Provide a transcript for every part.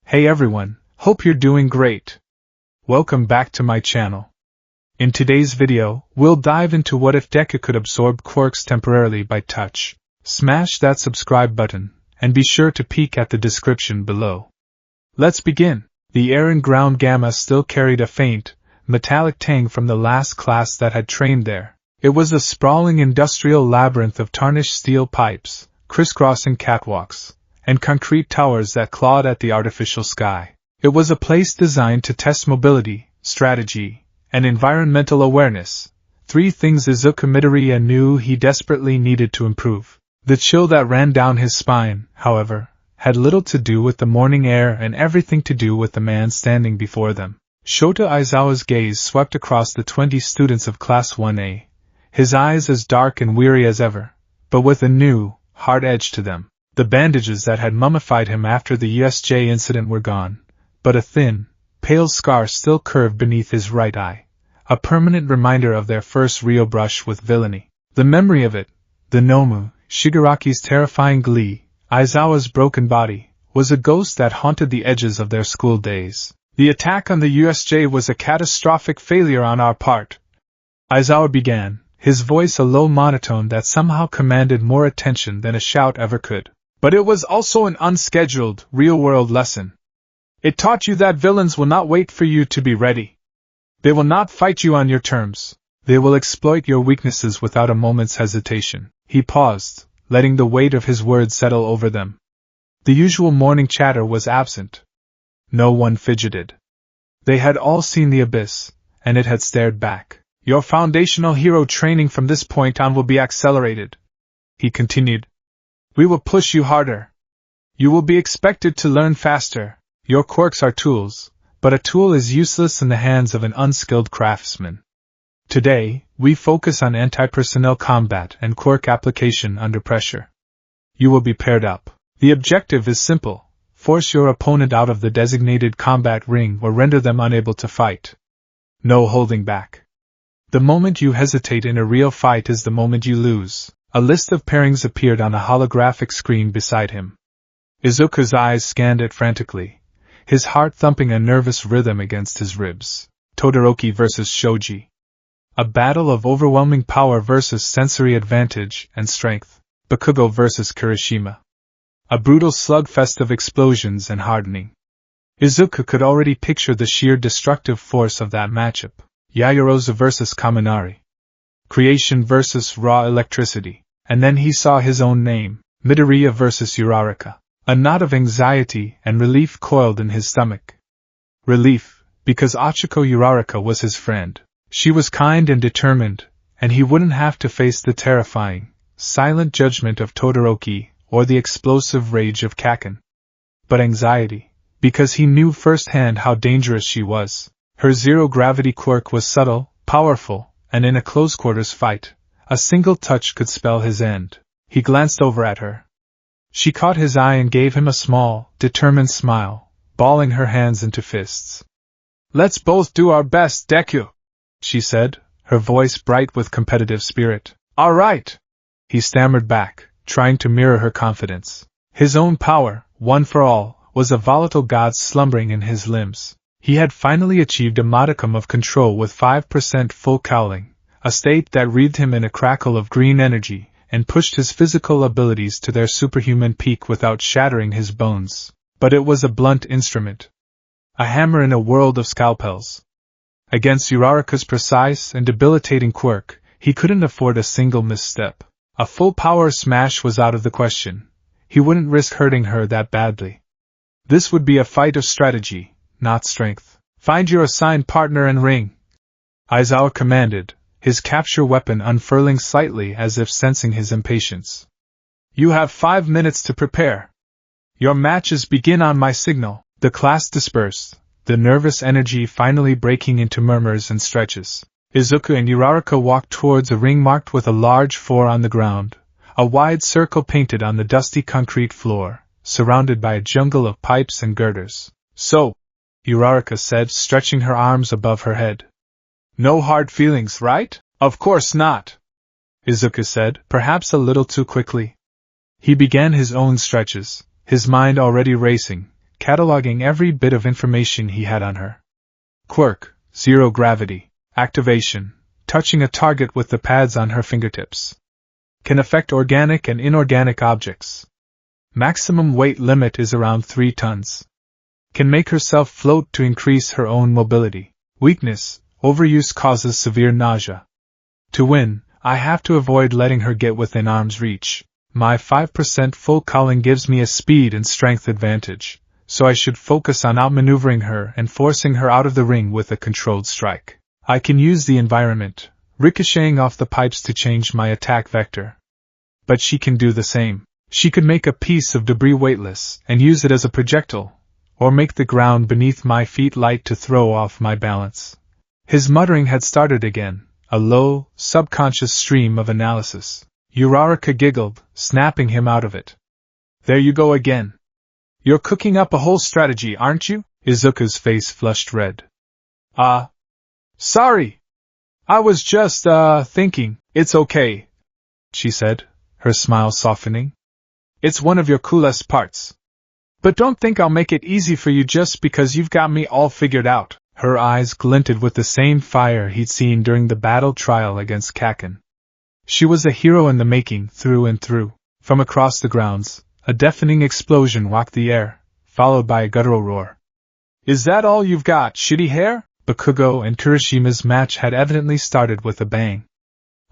Hey everyone, hope you're doing great. Welcome back to my channel. In today's video, we'll dive into what if Deku could absorb quirks temporarily by touch. Smash that subscribe button, and be sure to peek at the description below. Let's begin. The air in ground Gamma still carried a faint, metallic tang from the last class that had trained there. It was a sprawling industrial labyrinth of tarnished steel pipes, crisscrossing catwalks, and concrete towers that clawed at the artificial sky. It was a place designed to test mobility, strategy, and environmental awareness, three things Izuku Midoriya knew he desperately needed to improve. The chill that ran down his spine, however, had little to do with the morning air and everything to do with the man standing before them. Shota Aizawa's gaze swept across the 20 students of Class 1A, his eyes as dark and weary as ever, but with a new, hard edge to them. The bandages that had mummified him after the USJ incident were gone, but a thin, pale scar still curved beneath his right eye, a permanent reminder of their first real brush with villainy. The memory of it, the Nomu, Shigaraki's terrifying glee, Aizawa's broken body, was a ghost that haunted the edges of their school days. The attack on the USJ was a catastrophic failure on our part, Aizawa began, his voice a low monotone that somehow commanded more attention than a shout ever could. But it was also an unscheduled, real-world lesson. It taught you that villains will not wait for you to be ready. They will not fight you on your terms. They will exploit your weaknesses without a moment's hesitation. He paused, letting the weight of his words settle over them. The usual morning chatter was absent. No one fidgeted. They had all seen the abyss, and it had stared back. Your foundational hero training from this point on will be accelerated, he continued. We will push you harder. You will be expected to learn faster. Your quirks are tools, but a tool is useless in the hands of an unskilled craftsman. Today, we focus on anti-personnel combat and quirk application under pressure. You will be paired up. The objective is simple: force your opponent out of the designated combat ring or render them unable to fight. No holding back. The moment you hesitate in a real fight is the moment you lose. A list of pairings appeared on a holographic screen beside him. Izuku's eyes scanned it frantically, his heart thumping a nervous rhythm against his ribs. Todoroki vs. Shoji. A battle of overwhelming power versus sensory advantage and strength. Bakugo vs. Kirishima. A brutal slugfest of explosions and hardening. Izuku could already picture the sheer destructive force of that matchup. Yaoyorozu vs. Kaminari. Creation versus raw electricity. And then he saw his own name, Midoriya vs. Uraraka. A knot of anxiety and relief coiled in his stomach. Relief, because Ochiko Uraraka was his friend. She was kind and determined, and he wouldn't have to face the terrifying, silent judgment of Todoroki or the explosive rage of Kaken. But anxiety, because he knew firsthand how dangerous she was. Her zero-gravity quirk was subtle, powerful, and in a close-quarters fight, a single touch could spell his end. He glanced over at her. She caught his eye and gave him a small, determined smile, balling her hands into fists. Let's both do our best, Deku, she said, her voice bright with competitive spirit. All right, he stammered back, trying to mirror her confidence. His own power, one for all, was a volatile god slumbering in his limbs. He had finally achieved a modicum of control with 5% full cowling, a state that wreathed him in a crackle of green energy and pushed his physical abilities to their superhuman peak without shattering his bones. But it was a blunt instrument. A hammer in a world of scalpels. Against Uraraka's precise and debilitating quirk, he couldn't afford a single misstep. A full power smash was out of the question. He wouldn't risk hurting her that badly. This would be a fight of strategy, not strength. Find your assigned partner and ring, Aizawa commanded, his capture weapon unfurling slightly as if sensing his impatience. You have 5 minutes to prepare. Your matches begin on my signal. The class dispersed, the nervous energy finally breaking into murmurs and stretches. Izuku and Uraraka walked towards a ring marked with a large 4 on the ground, a wide circle painted on the dusty concrete floor, surrounded by a jungle of pipes and girders. So, Uraraka said, stretching her arms above her head. No hard feelings, right? Of course not, Izuku said, perhaps a little too quickly. He began his own stretches, his mind already racing, cataloging every bit of information he had on her. Quirk, zero gravity. Activation, touching a target with the pads on her fingertips. Can affect organic and inorganic objects. Maximum weight limit is around 3 tons. Can make herself float to increase her own mobility. Weakness, overuse causes severe nausea. To win, I have to avoid letting her get within arm's reach. My 5% full calling gives me a speed and strength advantage, so I should focus on outmaneuvering her and forcing her out of the ring with a controlled strike. I can use the environment, ricocheting off the pipes to change my attack vector. But she can do the same. She could make a piece of debris weightless and use it as a projectile, or make the ground beneath my feet light to throw off my balance. His muttering had started again, a low, subconscious stream of analysis. Uraraka giggled, snapping him out of it. There you go again. You're cooking up a whole strategy, aren't you? Izuku's face flushed red. Sorry. I was just, thinking. It's okay, she said, her smile softening. It's one of your coolest parts. But don't think I'll make it easy for you just because you've got me all figured out. Her eyes glinted with the same fire he'd seen during the battle trial against Kaken. She was a hero in the making, through and through. From across the grounds, a deafening explosion rocked the air, followed by a guttural roar. Is that all you've got, shitty hair? Bakugo and Kirishima's match had evidently started with a bang.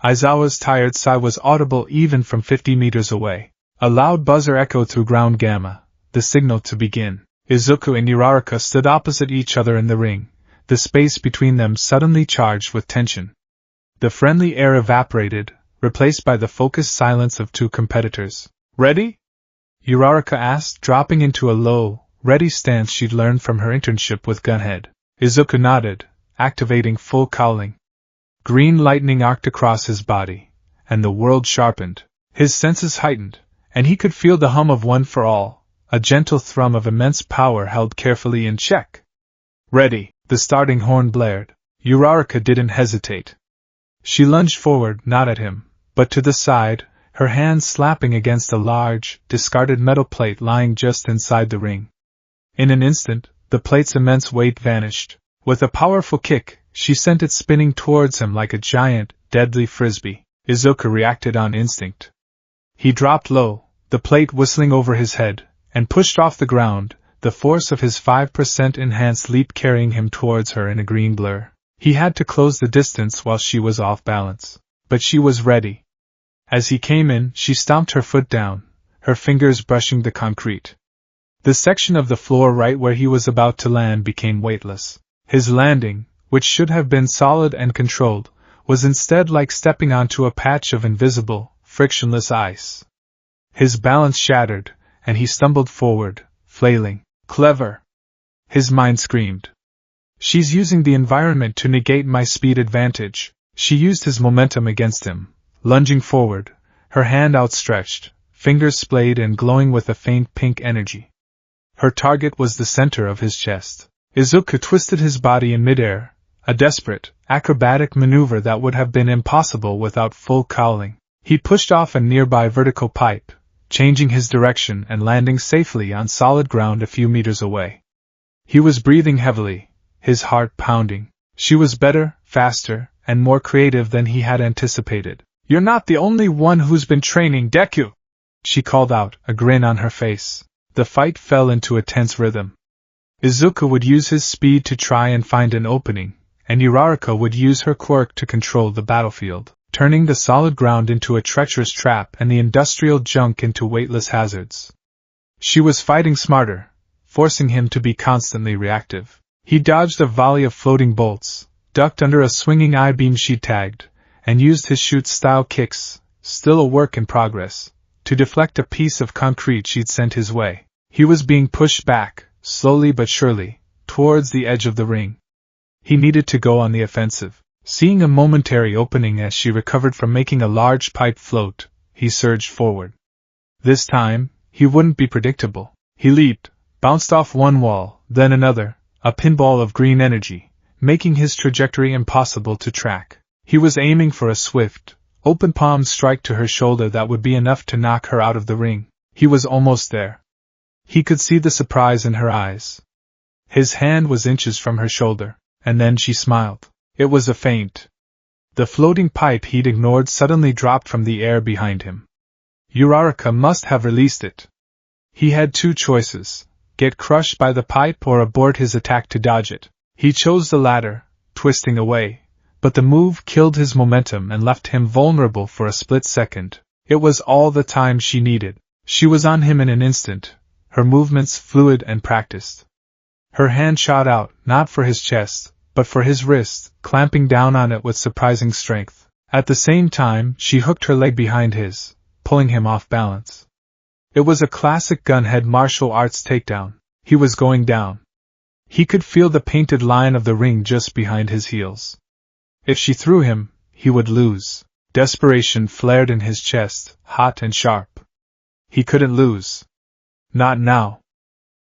Aizawa's tired sigh was audible even from 50 meters away. A loud buzzer echoed through ground gamma, the signal to begin. Izuku and Uraraka stood opposite each other in the ring, the space between them suddenly charged with tension. The friendly air evaporated, replaced by the focused silence of two competitors. Ready? Uraraka asked, dropping into a low, ready stance she'd learned from her internship with Gunhead. Izuku nodded, activating full cowling. Green lightning arced across his body, and the world sharpened. His senses heightened, and he could feel the hum of One for All, a gentle thrum of immense power held carefully in check. Ready, the starting horn blared. Uraraka didn't hesitate. She lunged forward, not at him, but to the side, her hands slapping against a large, discarded metal plate lying just inside the ring. In an instant, the plate's immense weight vanished. With a powerful kick, she sent it spinning towards him like a giant, deadly frisbee. Izuku reacted on instinct. He dropped low, the plate whistling over his head, and pushed off the ground, the force of his 5% enhanced leap carrying him towards her in a green blur. He had to close the distance while she was off balance. But she was ready. As he came in, she stomped her foot down, her fingers brushing the concrete. The section of the floor right where he was about to land became weightless. His landing, which should have been solid and controlled, was instead like stepping onto a patch of invisible, frictionless ice. His balance shattered, and he stumbled forward, flailing. Clever! His mind screamed. She's using the environment to negate my speed advantage. She used his momentum against him, lunging forward, her hand outstretched, fingers splayed and glowing with a faint pink energy. Her target was the center of his chest. Izuku twisted his body in midair, a desperate, acrobatic maneuver that would have been impossible without full cowling. He pushed off a nearby vertical pipe, changing his direction and landing safely on solid ground a few meters away. He was breathing heavily, his heart pounding. She was better, faster, and more creative than he had anticipated. You're not the only one who's been training, Deku! She called out, a grin on her face. The fight fell into a tense rhythm. Izuku would use his speed to try and find an opening, and Uraraka would use her quirk to control the battlefield, turning the solid ground into a treacherous trap and the industrial junk into weightless hazards. She was fighting smarter, forcing him to be constantly reactive. He dodged a volley of floating bolts, ducked under a swinging I-beam she tagged, and used his shoot-style kicks, still a work in progress, to deflect a piece of concrete she'd sent his way. He was being pushed back, slowly but surely, towards the edge of the ring. He needed to go on the offensive. Seeing a momentary opening as she recovered from making a large pipe float, he surged forward. This time, he wouldn't be predictable. He leaped, bounced off one wall, then another, a pinball of green energy, making his trajectory impossible to track. He was aiming for a swift, open-palmed strike to her shoulder that would be enough to knock her out of the ring. He was almost there. He could see the surprise in her eyes. His hand was inches from her shoulder, and then she smiled. It was a feint. The floating pipe he'd ignored suddenly dropped from the air behind him. Uraraka must have released it. He had two choices: get crushed by the pipe or abort his attack to dodge it. He chose the latter, twisting away, but the move killed his momentum and left him vulnerable for a split second. It was all the time she needed. She was on him in an instant, her movements fluid and practiced. Her hand shot out, not for his chest, but for his wrist, clamping down on it with surprising strength. At the same time, she hooked her leg behind his, pulling him off balance. It was a classic gunhead martial arts takedown. He was going down. He could feel the painted line of the ring just behind his heels. If she threw him, he would lose. Desperation flared in his chest, hot and sharp. He couldn't lose. Not now.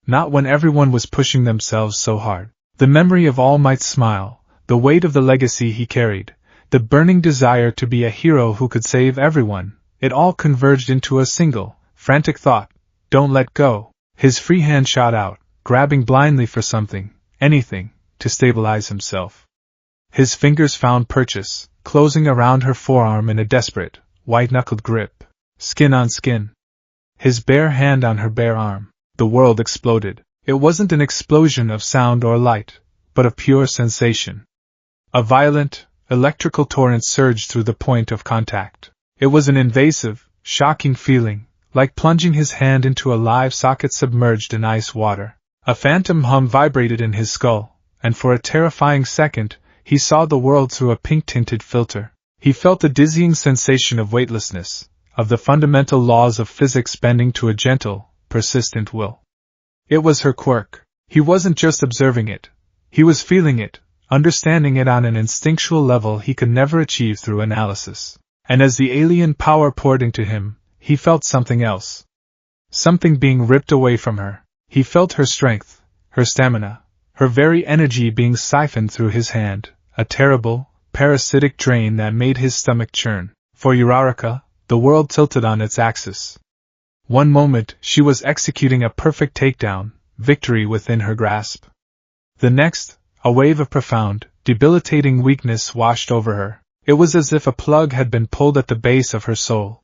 Not when everyone was pushing themselves so hard. The memory of All Might's smile, the weight of the legacy he carried, the burning desire to be a hero who could save everyone, it all converged into a single, frantic thought: don't let go. His free hand shot out, grabbing blindly for something, anything, to stabilize himself. His fingers found purchase, closing around her forearm in a desperate, white-knuckled grip. Skin on skin. His bare hand on her bare arm. The world exploded. It wasn't an explosion of sound or light, but of pure sensation. A violent, electrical torrent surged through the point of contact. It was an invasive, shocking feeling, like plunging his hand into a live socket submerged in ice water. A phantom hum vibrated in his skull, and for a terrifying second, he saw the world through a pink-tinted filter. He felt the dizzying sensation of weightlessness, of the fundamental laws of physics bending to a gentle, persistent will. It was her quirk. He wasn't just observing it. He was feeling it, understanding it on an instinctual level he could never achieve through analysis. And as the alien power poured into him, he felt something else. Something being ripped away from her. He felt her strength, her stamina, her very energy being siphoned through his hand, a terrible, parasitic drain that made his stomach churn. For Uraraka, the world tilted on its axis. One moment, she was executing a perfect takedown, victory within her grasp. The next, a wave of profound, debilitating weakness washed over her. It was as if a plug had been pulled at the base of her soul.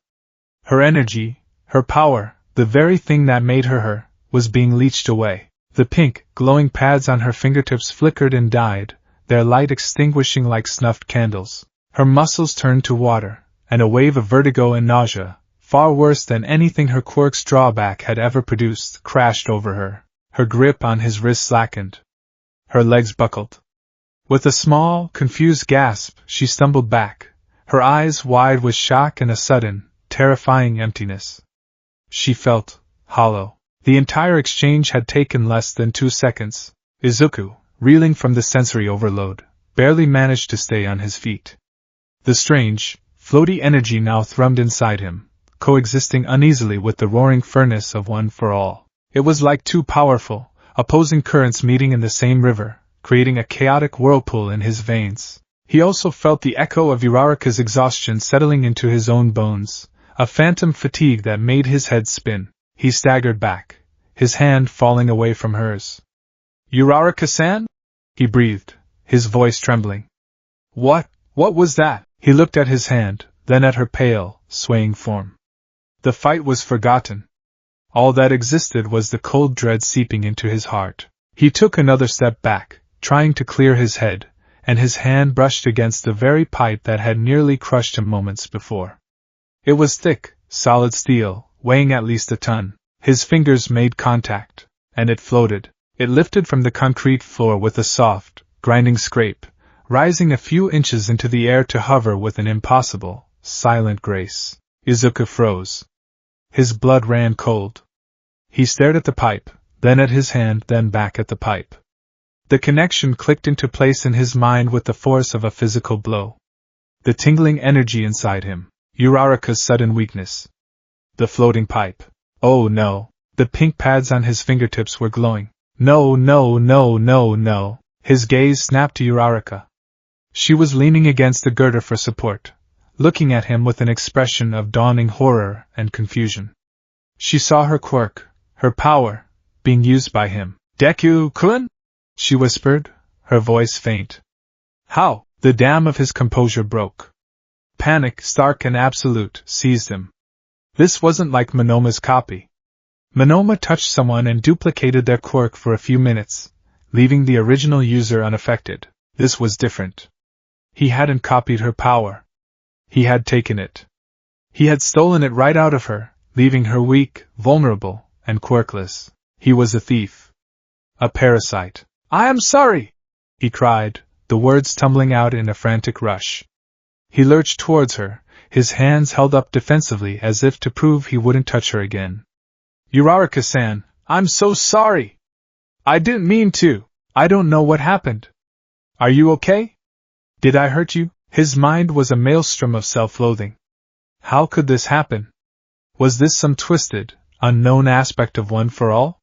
Her energy, her power, the very thing that made her her, was being leached away. The pink, glowing pads on her fingertips flickered and died, their light extinguishing like snuffed candles. Her muscles turned to water, and a wave of vertigo and nausea, far worse than anything her quirk's drawback had ever produced, crashed over her. Her grip on his wrist slackened. Her legs buckled. With a small, confused gasp, she stumbled back, her eyes wide with shock and a sudden, terrifying emptiness. She felt hollow. The entire exchange had taken less than 2 seconds. Izuku, reeling from the sensory overload, barely managed to stay on his feet. The strange, floaty energy now thrummed inside him, coexisting uneasily with the roaring furnace of One for All. It was like two powerful, opposing currents meeting in the same river, creating a chaotic whirlpool in his veins. He also felt the echo of Uraraka's exhaustion settling into his own bones, a phantom fatigue that made his head spin. He staggered back, his hand falling away from hers. "Uraraka-san?" he breathed, his voice trembling. What was that?" He looked at his hand, then at her pale, swaying form. The fight was forgotten. All that existed was the cold dread seeping into his heart. He took another step back, trying to clear his head, and his hand brushed against the very pipe that had nearly crushed him moments before. It was thick, solid steel, weighing at least a ton. His fingers made contact, and it floated. It lifted from the concrete floor with a soft, grinding scrape, rising a few inches into the air to hover with an impossible, silent grace. Izuku froze. His blood ran cold. He stared at the pipe, then at his hand, then back at the pipe. The connection clicked into place in his mind with the force of a physical blow. The tingling energy inside him. Uraraka's sudden weakness. The floating pipe. Oh no. The pink pads on his fingertips were glowing. No, no, no, no, no. His gaze snapped to Uraraka. She was leaning against the girder for support, looking at him with an expression of dawning horror and confusion. She saw her quirk, her power, being used by him. Deku-kun? She whispered, her voice faint. How? The dam of his composure broke. Panic, stark and absolute, seized him. This wasn't like Monoma's copy. Monoma touched someone and duplicated their quirk for a few minutes, leaving the original user unaffected. This was different. He hadn't copied her power. He had taken it. He had stolen it right out of her, leaving her weak, vulnerable, and quirkless. He was a thief. A parasite. I am sorry! He cried, the words tumbling out in a frantic rush. He lurched towards her, his hands held up defensively as if to prove he wouldn't touch her again. Uraraka-san, I'm so sorry! I didn't mean to. I don't know what happened. Are you okay? Did I hurt you? His mind was a maelstrom of self-loathing. How could this happen? Was this some twisted, unknown aspect of One for All?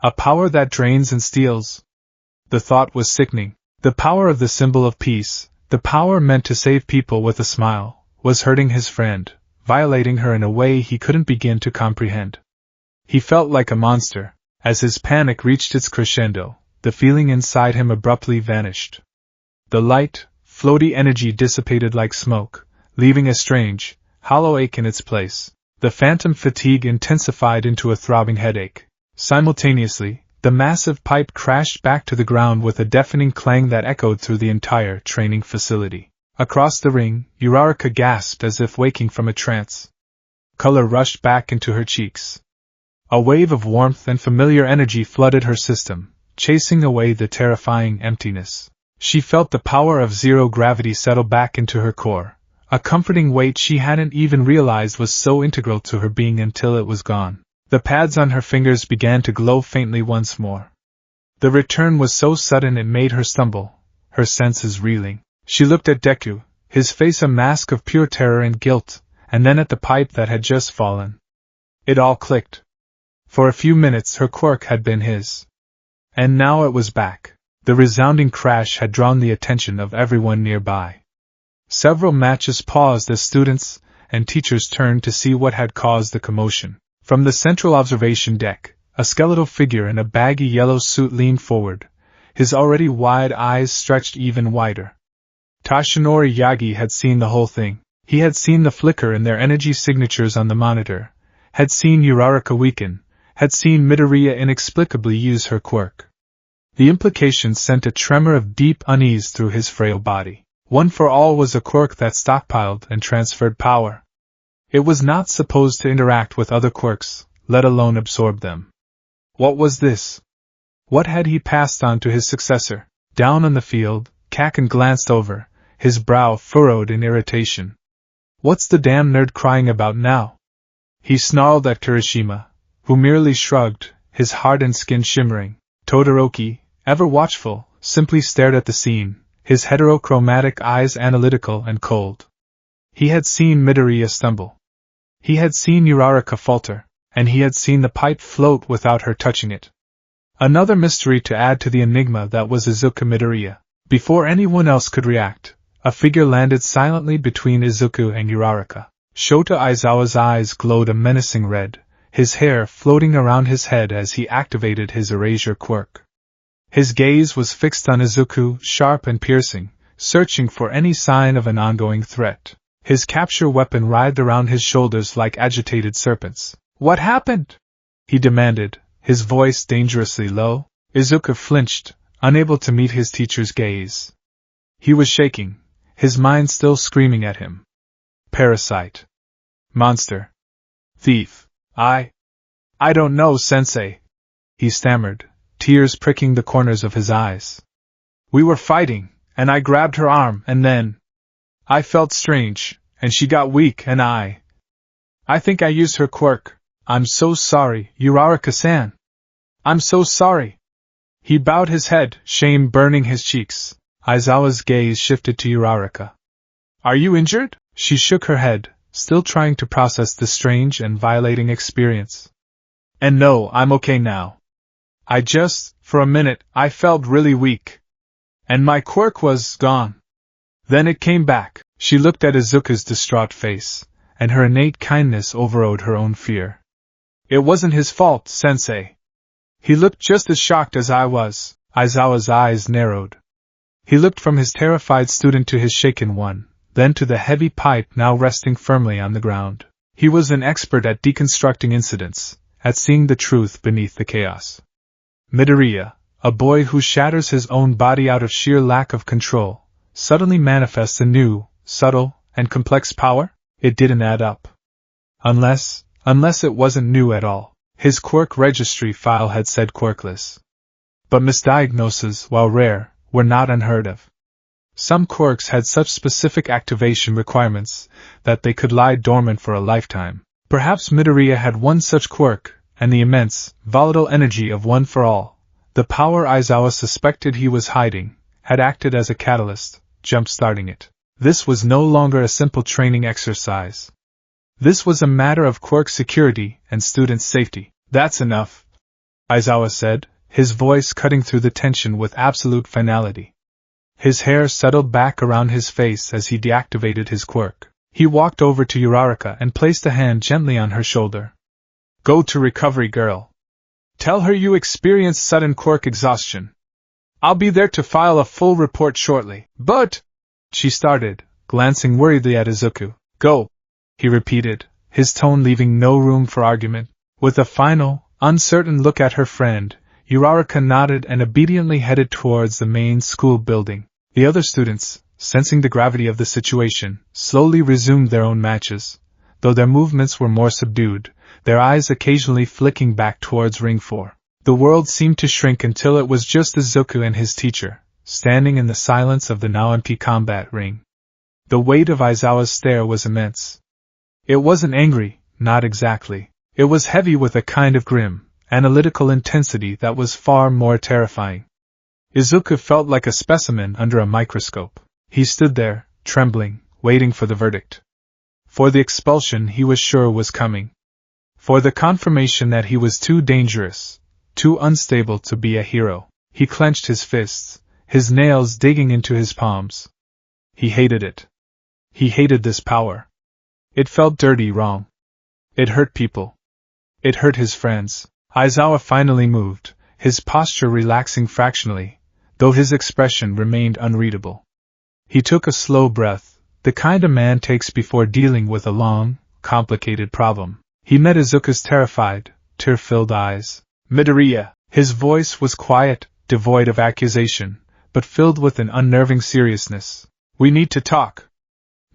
A power that drains and steals? The thought was sickening. The power of the symbol of peace, the power meant to save people with a smile, was hurting his friend, violating her in a way he couldn't begin to comprehend. He felt like a monster. As his panic reached its crescendo, the feeling inside him abruptly vanished. The light, floaty energy dissipated like smoke, leaving a strange, hollow ache in its place. The phantom fatigue intensified into a throbbing headache. Simultaneously, the massive pipe crashed back to the ground with a deafening clang that echoed through the entire training facility. Across the ring, Uraraka gasped as if waking from a trance. Color rushed back into her cheeks. A wave of warmth and familiar energy flooded her system, chasing away the terrifying emptiness. She felt the power of zero gravity settle back into her core, a comforting weight she hadn't even realized was so integral to her being until it was gone. The pads on her fingers began to glow faintly once more. The return was so sudden it made her stumble, her senses reeling. She looked at Deku, his face a mask of pure terror and guilt, and then at the pipe that had just fallen. It all clicked. For a few minutes her quirk had been his. And now it was back. The resounding crash had drawn the attention of everyone nearby. Several matches paused as students and teachers turned to see what had caused the commotion. From the central observation deck, a skeletal figure in a baggy yellow suit leaned forward, his already wide eyes stretched even wider. Tashinori Yagi had seen the whole thing. He had seen the flicker in their energy signatures on the monitor, had seen Uraraka weaken, had seen Midoriya inexplicably use her quirk. The implications sent a tremor of deep unease through his frail body. One for All was a quirk that stockpiled and transferred power. It was not supposed to interact with other quirks, let alone absorb them. What was this? What had he passed on to his successor? Down on the field, Kaken glanced over, his brow furrowed in irritation. What's the damn nerd crying about now? He snarled at Kirishima, who merely shrugged, his hardened skin shimmering. Todoroki, ever watchful, simply stared at the scene, his heterochromatic eyes analytical and cold. He had seen Midoriya stumble. He had seen Uraraka falter, and he had seen the pipe float without her touching it. Another mystery to add to the enigma that was Izuku Midoriya. Before anyone else could react, a figure landed silently between Izuku and Uraraka. Shota Aizawa's eyes glowed a menacing red, his hair floating around his head as he activated his erasure quirk. His gaze was fixed on Izuku, sharp and piercing, searching for any sign of an ongoing threat. His capture weapon writhed around his shoulders like agitated serpents. What happened? He demanded, his voice dangerously low. Izuku flinched, unable to meet his teacher's gaze. He was shaking, his mind still screaming at him. Parasite. Monster. Thief. I don't know, Sensei. He stammered, tears pricking the corners of his eyes. We were fighting, and I grabbed her arm, and then I felt strange, and she got weak, and I think I used her quirk. I'm so sorry, Uraraka-san. I'm so sorry. He bowed his head, shame burning his cheeks. Aizawa's gaze shifted to Uraraka. Are you injured? She shook her head, still trying to process the strange and violating experience. And no, I'm okay now. I just, for a minute, I felt really weak. And my quirk was gone. Then it came back. She looked at Izuku's distraught face, and her innate kindness overrode her own fear. It wasn't his fault, Sensei. He looked just as shocked as I was. Aizawa's eyes narrowed. He looked from his terrified student to his shaken one, then to the heavy pipe now resting firmly on the ground. He was an expert at deconstructing incidents, at seeing the truth beneath the chaos. Midoriya, a boy who shatters his own body out of sheer lack of control, suddenly manifests a new, subtle, and complex power? It didn't add up. Unless it wasn't new at all. His quirk registry file had said quirkless. But misdiagnoses, while rare, were not unheard of. Some quirks had such specific activation requirements that they could lie dormant for a lifetime. Perhaps Midoriya had one such quirk, and the immense, volatile energy of One for All, the power Aizawa suspected he was hiding, had acted as a catalyst, jump-starting it. This was no longer a simple training exercise. This was a matter of quirk security and student safety. That's enough, Aizawa said, his voice cutting through the tension with absolute finality. His hair settled back around his face as he deactivated his quirk. He walked over to Uraraka and placed a hand gently on her shoulder. Go to recovery, girl. Tell her you experienced sudden quirk exhaustion. I'll be there to file a full report shortly. But, she started, glancing worriedly at Izuku. Go, he repeated, his tone leaving no room for argument. With a final, uncertain look at her friend, Uraraka nodded and obediently headed towards the main school building. The other students, sensing the gravity of the situation, slowly resumed their own matches, though their movements were more subdued, their eyes occasionally flicking back towards Ring 4. The world seemed to shrink until it was just Izuku and his teacher, standing in the silence of the now empty combat ring. The weight of Aizawa's stare was immense. It wasn't angry, not exactly. It was heavy with a kind of grim, analytical intensity that was far more terrifying. Izuku felt like a specimen under a microscope. He stood there, trembling, waiting for the verdict. For the expulsion he was sure was coming. For the confirmation that he was too dangerous, too unstable to be a hero. He clenched his fists, his nails digging into his palms. He hated it. He hated this power. It felt dirty, wrong. It hurt people. It hurt his friends. Aizawa finally moved, his posture relaxing fractionally, though his expression remained unreadable. He took a slow breath, the kind a man takes before dealing with a long, complicated problem. He met Izuku's terrified, tear-filled eyes. Midoriya. His voice was quiet, devoid of accusation, but filled with an unnerving seriousness. We need to talk.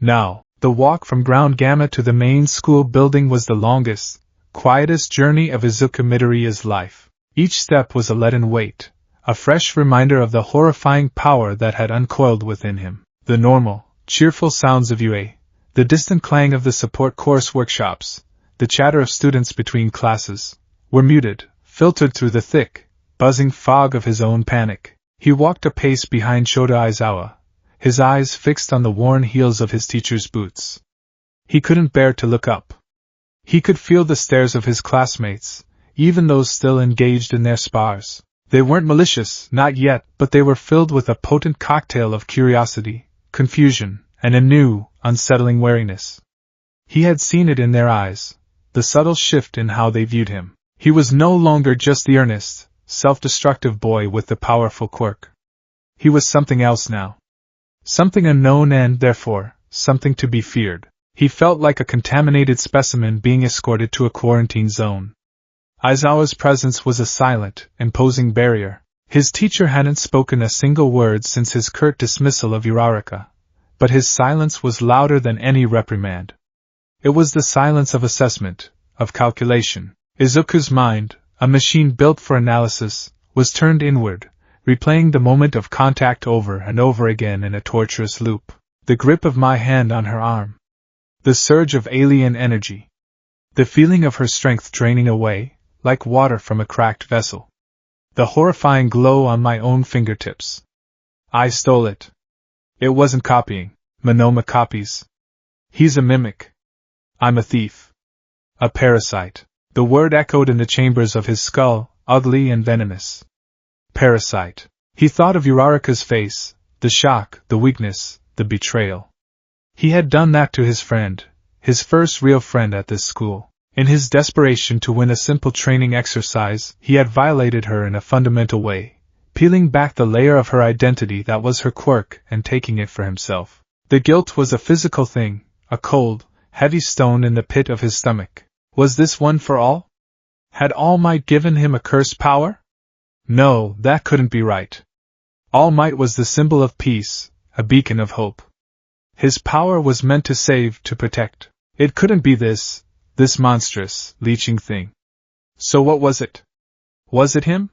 Now. The walk from Ground Gamma to the main school building was the longest, quietest journey of Izuku Midoriya's life. Each step was a leaden weight, a fresh reminder of the horrifying power that had uncoiled within him. The normal, cheerful sounds of UA, the distant clang of the support course workshops, the chatter of students between classes, were muted, filtered through the thick, buzzing fog of his own panic. He walked a pace behind Shota Aizawa, his eyes fixed on the worn heels of his teacher's boots. He couldn't bear to look up. He could feel the stares of his classmates, even those still engaged in their spars. They weren't malicious, not yet, but they were filled with a potent cocktail of curiosity, confusion, and a new, unsettling wariness. He had seen it in their eyes, the subtle shift in how they viewed him. He was no longer just the earnest, self-destructive boy with the powerful quirk. He was something else now. Something unknown and, therefore, something to be feared. He felt like a contaminated specimen being escorted to a quarantine zone. Aizawa's presence was a silent, imposing barrier. His teacher hadn't spoken a single word since his curt dismissal of Uraraka, but his silence was louder than any reprimand. It was the silence of assessment, of calculation. Izuku's mind, a machine built for analysis, was turned inward, replaying the moment of contact over and over again in a torturous loop. The grip of my hand on her arm. The surge of alien energy. The feeling of her strength draining away, like water from a cracked vessel. The horrifying glow on my own fingertips. I stole it. It wasn't copying. Monoma copies. He's a mimic. I'm a thief. A parasite. The word echoed in the chambers of his skull, ugly and venomous. Parasite. He thought of Uraraka's face, the shock, the weakness, the betrayal. He had done that to his friend, his first real friend at this school. In his desperation to win a simple training exercise, he had violated her in a fundamental way, peeling back the layer of her identity that was her quirk and taking it for himself. The guilt was a physical thing, a cold, heavy stone in the pit of his stomach. Was this one for all? Had All Might given him a cursed power? No, that couldn't be right. All Might was the symbol of peace, a beacon of hope. His power was meant to save, to protect. It couldn't be this monstrous, leeching thing. So what was it? Was it him?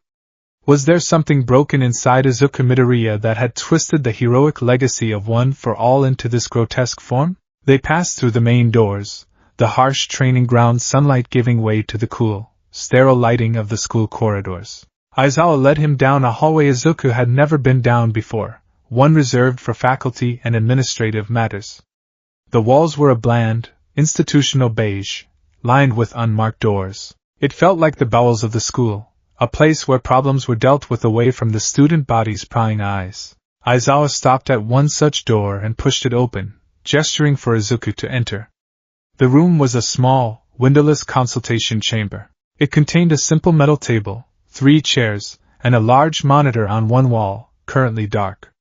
Was there something broken inside Izuku Midoriya that had twisted the heroic legacy of One for All into this grotesque form? They passed through the main doors, the harsh training ground sunlight giving way to the cool, sterile lighting of the school corridors. Aizawa led him down a hallway Izuku had never been down before, one reserved for faculty and administrative matters. The walls were a bland, institutional beige, lined with unmarked doors. It felt like the bowels of the school, a place where problems were dealt with away from the student body's prying eyes. Aizawa stopped at one such door and pushed it open, gesturing for Izuku to enter. The room was a small, windowless consultation chamber. It contained a simple metal table, 3 chairs, and a large monitor on one wall, currently dark.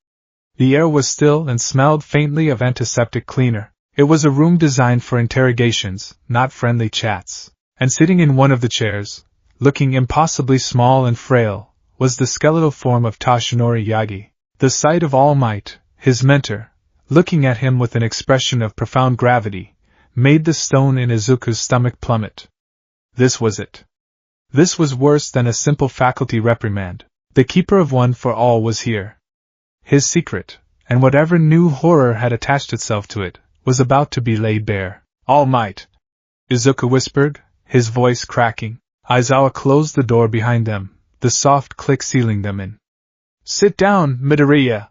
The air was still and smelled faintly of antiseptic cleaner. It was a room designed for interrogations, not friendly chats. And sitting in one of the chairs, looking impossibly small and frail, was the skeletal form of Toshinori Yagi. The sight of All Might, his mentor, looking at him with an expression of profound gravity, made the stone in Izuku's stomach plummet. This was it. This was worse than a simple faculty reprimand. The Keeper of One for All was here. His secret, and whatever new horror had attached itself to it, was about to be laid bare. All Might, Izuku whispered, his voice cracking. Aizawa closed the door behind them, the soft click sealing them in. Sit down, Midoriya,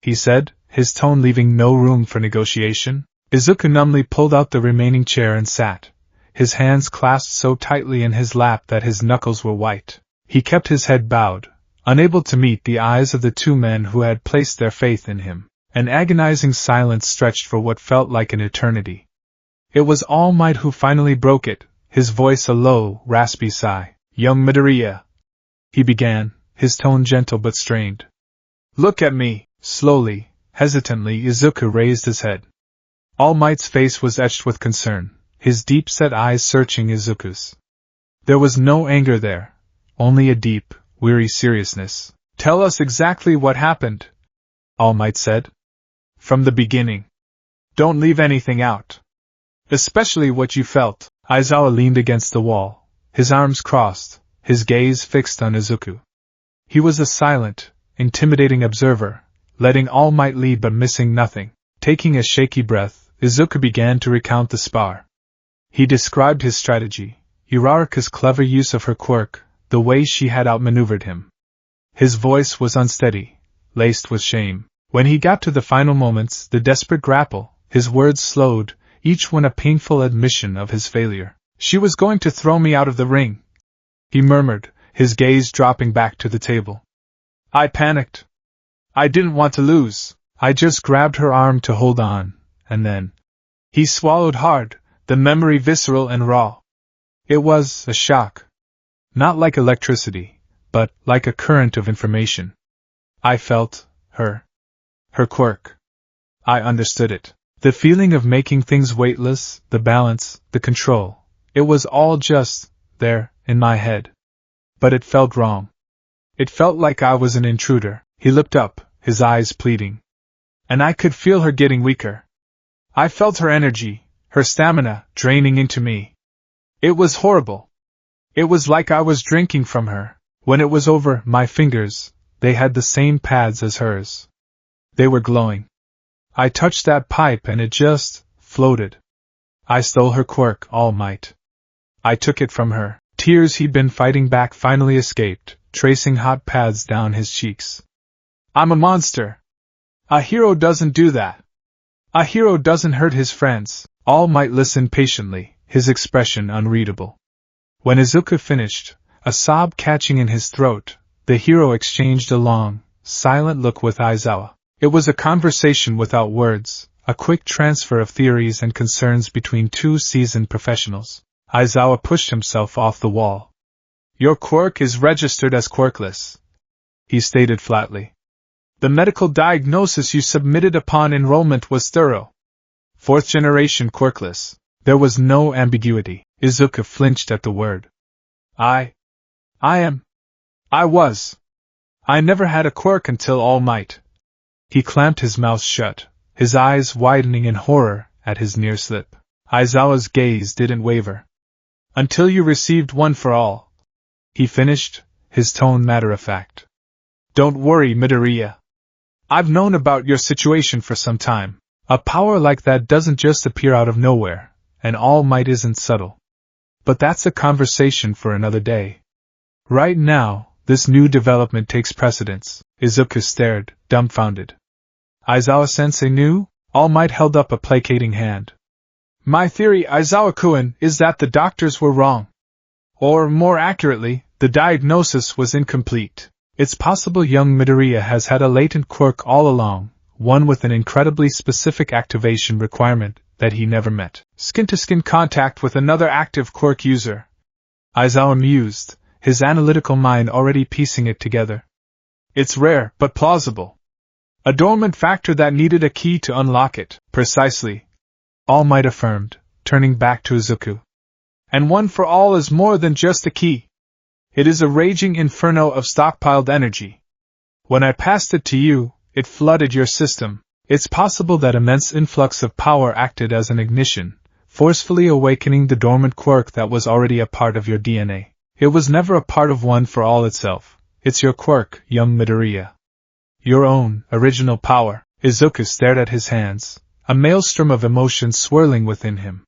he said, his tone leaving no room for negotiation. Izuku numbly pulled out the remaining chair and sat, his hands clasped so tightly in his lap that his knuckles were white. He kept his head bowed, unable to meet the eyes of the 2 men who had placed their faith in him. An agonizing silence stretched for what felt like an eternity. It was All Might who finally broke it, his voice a low, raspy sigh. Young Midoriya, he began, his tone gentle but strained. Look at me. Slowly, hesitantly Izuku raised his head. All Might's face was etched with concern, his deep-set eyes searching Izuku's. There was no anger there, only a deep, weary seriousness. Tell us exactly what happened, All Might said. From the beginning. Don't leave anything out. Especially what you felt. Aizawa leaned against the wall, his arms crossed, his gaze fixed on Izuku. He was a silent, intimidating observer, letting All Might lead but missing nothing. Taking a shaky breath, Izuku began to recount the spar. He described his strategy, Uraraka's clever use of her quirk, the way she had outmaneuvered him. His voice was unsteady, laced with shame. When he got to the final moments, the desperate grapple, his words slowed, each one a painful admission of his failure. She was going to throw me out of the ring, he murmured, his gaze dropping back to the table. I panicked. I didn't want to lose. I just grabbed her arm to hold on, and then... He swallowed hard, the memory visceral and raw. It was a shock. Not like electricity, but like a current of information. I felt her quirk. I understood it. The feeling of making things weightless, the balance, the control. It was all just there, in my head. But it felt wrong. It felt like I was an intruder. He looked up, his eyes pleading. And I could feel her getting weaker. I felt her energy, her stamina, draining into me. It was horrible. It was like I was drinking from her. When it was over, my fingers, they had the same pads as hers. They were glowing. I touched that pipe and it just floated. I stole her quirk, All Might. I took it from her. Tears he'd been fighting back finally escaped, tracing hot paths down his cheeks. I'm a monster. A hero doesn't do that. A hero doesn't hurt his friends. All Might listened patiently, his expression unreadable. When Izuku finished, a sob catching in his throat, the hero exchanged a long, silent look with Aizawa. It was a conversation without words, a quick transfer of theories and concerns between 2 seasoned professionals. Aizawa pushed himself off the wall. Your quirk is registered as quirkless, he stated flatly. The medical diagnosis you submitted upon enrollment was thorough. 4th generation quirkless. There was no ambiguity. Izuku flinched at the word. I never had a quirk until All Might. He clamped his mouth shut, his eyes widening in horror at his near slip. Aizawa's gaze didn't waver. Until you received one for all, he finished, his tone matter-of-fact. Don't worry, Midoriya. I've known about your situation for some time. A power like that doesn't just appear out of nowhere, and All Might isn't subtle. But that's a conversation for another day. Right now, this new development takes precedence. Izuku stared, dumbfounded. Aizawa-sensei knew? All Might held up a placating hand. My theory, Aizawa-kun, is that the doctors were wrong. Or, more accurately, the diagnosis was incomplete. It's possible young Midoriya has had a latent quirk all along, one with an incredibly specific activation requirement that he never met. Skin-to-skin contact with another active quirk user. Aizawa mused, his analytical mind already piecing it together. It's rare, but plausible. A dormant factor that needed a key to unlock it. Precisely. All Might affirmed, turning back to Izuku. And one for all is more than just a key. It is a raging inferno of stockpiled energy. When I passed it to you, it flooded your system. It's possible that immense influx of power acted as an ignition, forcefully awakening the dormant quirk that was already a part of your DNA. It was never a part of one for all itself. It's your quirk, young Midoriya. Your own, original power. Izuku stared at his hands, a maelstrom of emotion swirling within him.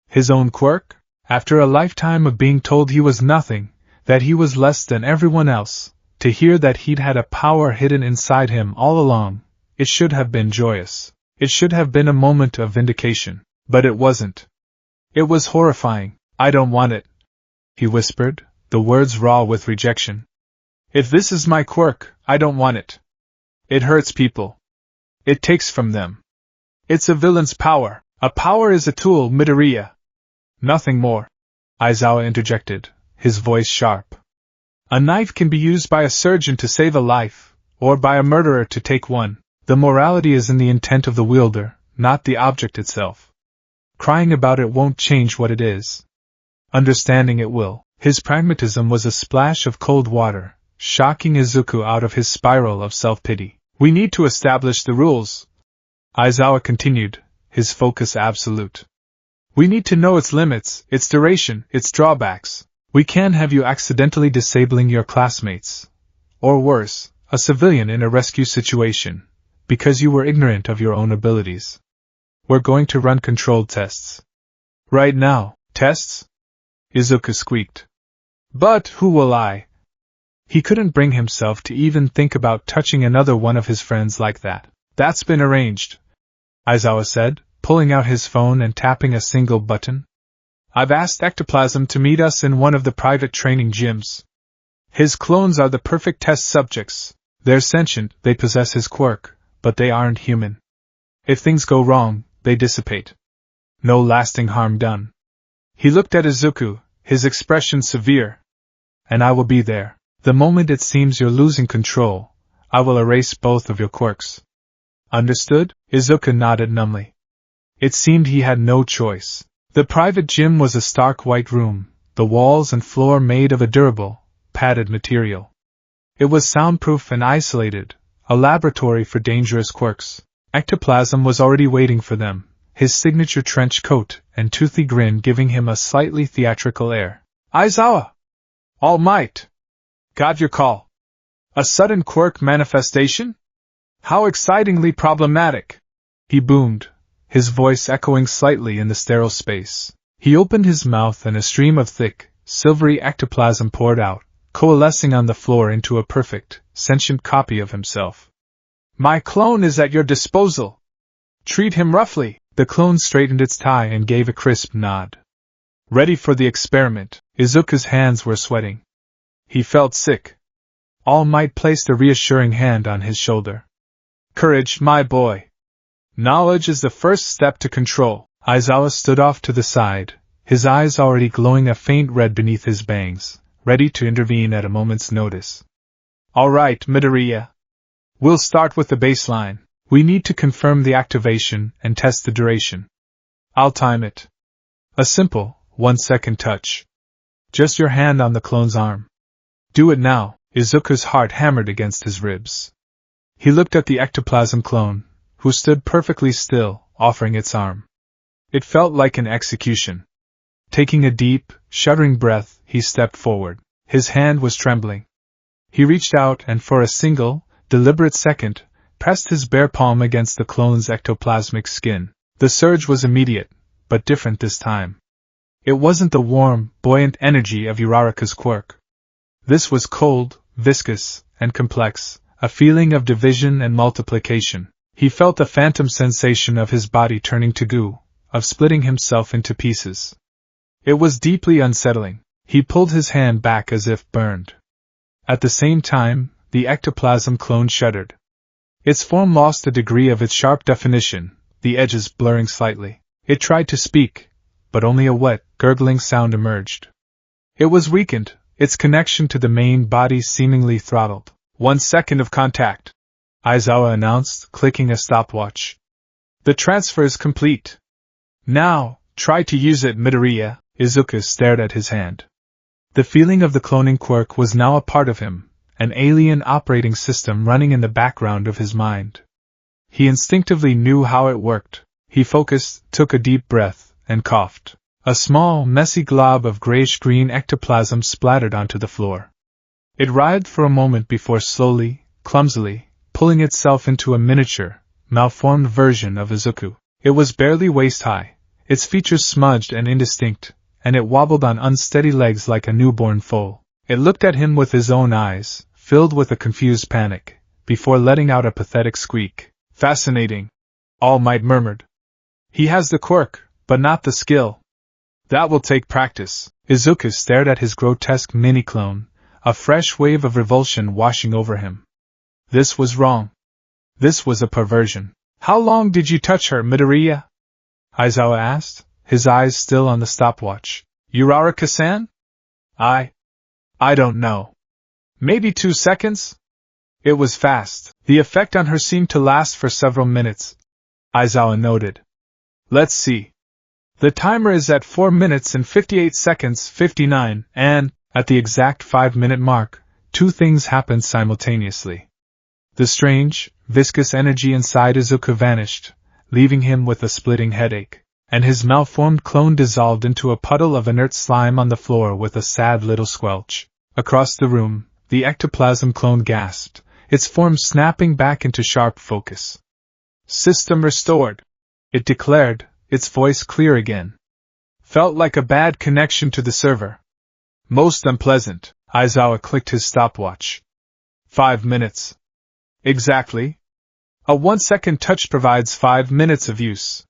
His own quirk? After a lifetime of being told he was nothing, that he was less than everyone else, to hear that he'd had a power hidden inside him all along, it should have been joyous. It should have been a moment of vindication. But it wasn't. It was horrifying. I don't want it, he whispered, the words raw with rejection. If this is my quirk, I don't want it. It hurts people. It takes from them. It's a villain's power. A power is a tool, Midoriya. Nothing more. Aizawa interjected, his voice sharp. A knife can be used by a surgeon to save a life, or by a murderer to take one. The morality is in the intent of the wielder, not the object itself. Crying about it won't change what it is. Understanding it will. His pragmatism was a splash of cold water, shocking Izuku out of his spiral of self-pity. We need to establish the rules, Aizawa continued, his focus absolute. We need to know its limits, its duration, its drawbacks. We can't have you accidentally disabling your classmates. Or worse, a civilian in a rescue situation, because you were ignorant of your own abilities. We're going to run controlled tests. Right now, tests? Izuku squeaked. But who will I? He couldn't bring himself to even think about touching another one of his friends like that. That's been arranged, Aizawa said, pulling out his phone and tapping a single button. I've asked Ectoplasm to meet us in one of the private training gyms. His clones are the perfect test subjects. They're sentient, they possess his quirk, but they aren't human. If things go wrong, they dissipate. No lasting harm done. He looked at Izuku, his expression severe. And I will be there. The moment it seems you're losing control, I will erase both of your quirks. Understood? Izuku nodded numbly. It seemed he had no choice. The private gym was a stark white room, the walls and floor made of a durable, padded material. It was soundproof and isolated, a laboratory for dangerous quirks. Ectoplasm was already waiting for them, his signature trench coat and toothy grin giving him a slightly theatrical air. Aizawa! All Might! Got your call. A sudden quirk manifestation? How excitingly problematic! He boomed, his voice echoing slightly in the sterile space. He opened his mouth and a stream of thick, silvery ectoplasm poured out, coalescing on the floor into a perfect, sentient copy of himself. My clone is at your disposal. Treat him roughly. The clone straightened its tie and gave a crisp nod. Ready for the experiment. Izuku's hands were sweating. He felt sick. All Might placed a reassuring hand on his shoulder. Courage, my boy. Knowledge is the first step to control. Aizawa stood off to the side, his eyes already glowing a faint red beneath his bangs, ready to intervene at a moment's notice. Alright, Midoriya. We'll start with the baseline. We need to confirm the activation and test the duration. I'll time it. A simple, 1-second touch. Just your hand on the clone's arm. Do it now. Izuku's heart hammered against his ribs. He looked at the ectoplasm clone, who stood perfectly still, offering its arm. It felt like an execution. Taking a deep, shuddering breath, he stepped forward. His hand was trembling. He reached out and for a single, deliberate second, pressed his bare palm against the clone's ectoplasmic skin. The surge was immediate, but different this time. It wasn't the warm, buoyant energy of Uraraka's quirk. This was cold, viscous, and complex, a feeling of division and multiplication. He felt the phantom sensation of his body turning to goo, of splitting himself into pieces. It was deeply unsettling. He pulled his hand back as if burned. At the same time, the ectoplasm clone shuddered. Its form lost a degree of its sharp definition, the edges blurring slightly. It tried to speak, but only a wet, gurgling sound emerged. It was weakened, its connection to the main body seemingly throttled. 1 second of contact, Aizawa announced, clicking a stopwatch. The transfer is complete. Now, try to use it, Midoriya. Izuku stared at his hand. The feeling of the cloning quirk was now a part of him, an alien operating system running in the background of his mind. He instinctively knew how it worked. He focused, took a deep breath, and coughed. A small, messy glob of grayish-green ectoplasm splattered onto the floor. It writhed for a moment before slowly, clumsily, pulling itself into a miniature, malformed version of Izuku. It was barely waist-high, its features smudged and indistinct, and it wobbled on unsteady legs like a newborn foal. It looked at him with his own eyes, filled with a confused panic, before letting out a pathetic squeak. Fascinating, All Might murmured. He has the quirk, but not the skill. That will take practice. Izuku stared at his grotesque mini-clone, a fresh wave of revulsion washing over him. This was wrong. This was a perversion. How long did you touch her, Midoriya? Aizawa asked, his eyes still on the stopwatch. Uraraka-san? I don't know. Maybe 2 seconds? It was fast. The effect on her seemed to last for several minutes, Aizawa noted. Let's see. The timer is at 4 minutes and 58 seconds 59, and, at the exact 5-minute mark, 2 things happened simultaneously. The strange, viscous energy inside Izuku vanished, leaving him with a splitting headache, and his malformed clone dissolved into a puddle of inert slime on the floor with a sad little squelch. Across the room, the ectoplasm clone gasped, its form snapping back into sharp focus. System restored, it declared, its voice clear again. Felt like a bad connection to the server. Most unpleasant. Aizawa clicked his stopwatch. 5 minutes. Exactly. A 1-second touch provides 5 minutes of use.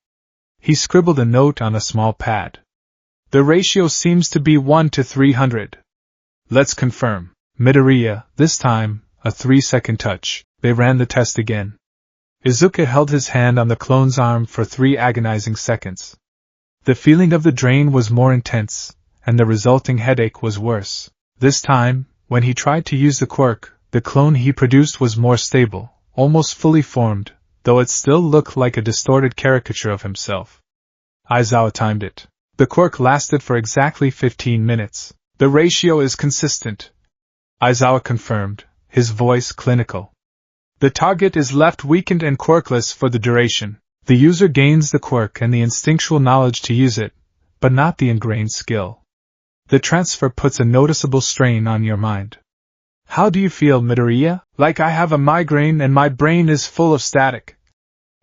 He scribbled a note on a small pad. The ratio seems to be 1 to 300. Let's confirm. Midoriya, this time, a 3-second touch. They ran the test again. Izuku held his hand on the clone's arm for 3 agonizing seconds. The feeling of the drain was more intense, and the resulting headache was worse. This time, when he tried to use the quirk, the clone he produced was more stable, almost fully formed, though it still looked like a distorted caricature of himself. Aizawa timed it. The quirk lasted for exactly 15 minutes. The ratio is consistent, Aizawa confirmed, his voice clinical. The target is left weakened and quirkless for the duration. The user gains the quirk and the instinctual knowledge to use it, but not the ingrained skill. The transfer puts a noticeable strain on your mind. How do you feel, Midoriya? Like I have a migraine and my brain is full of static.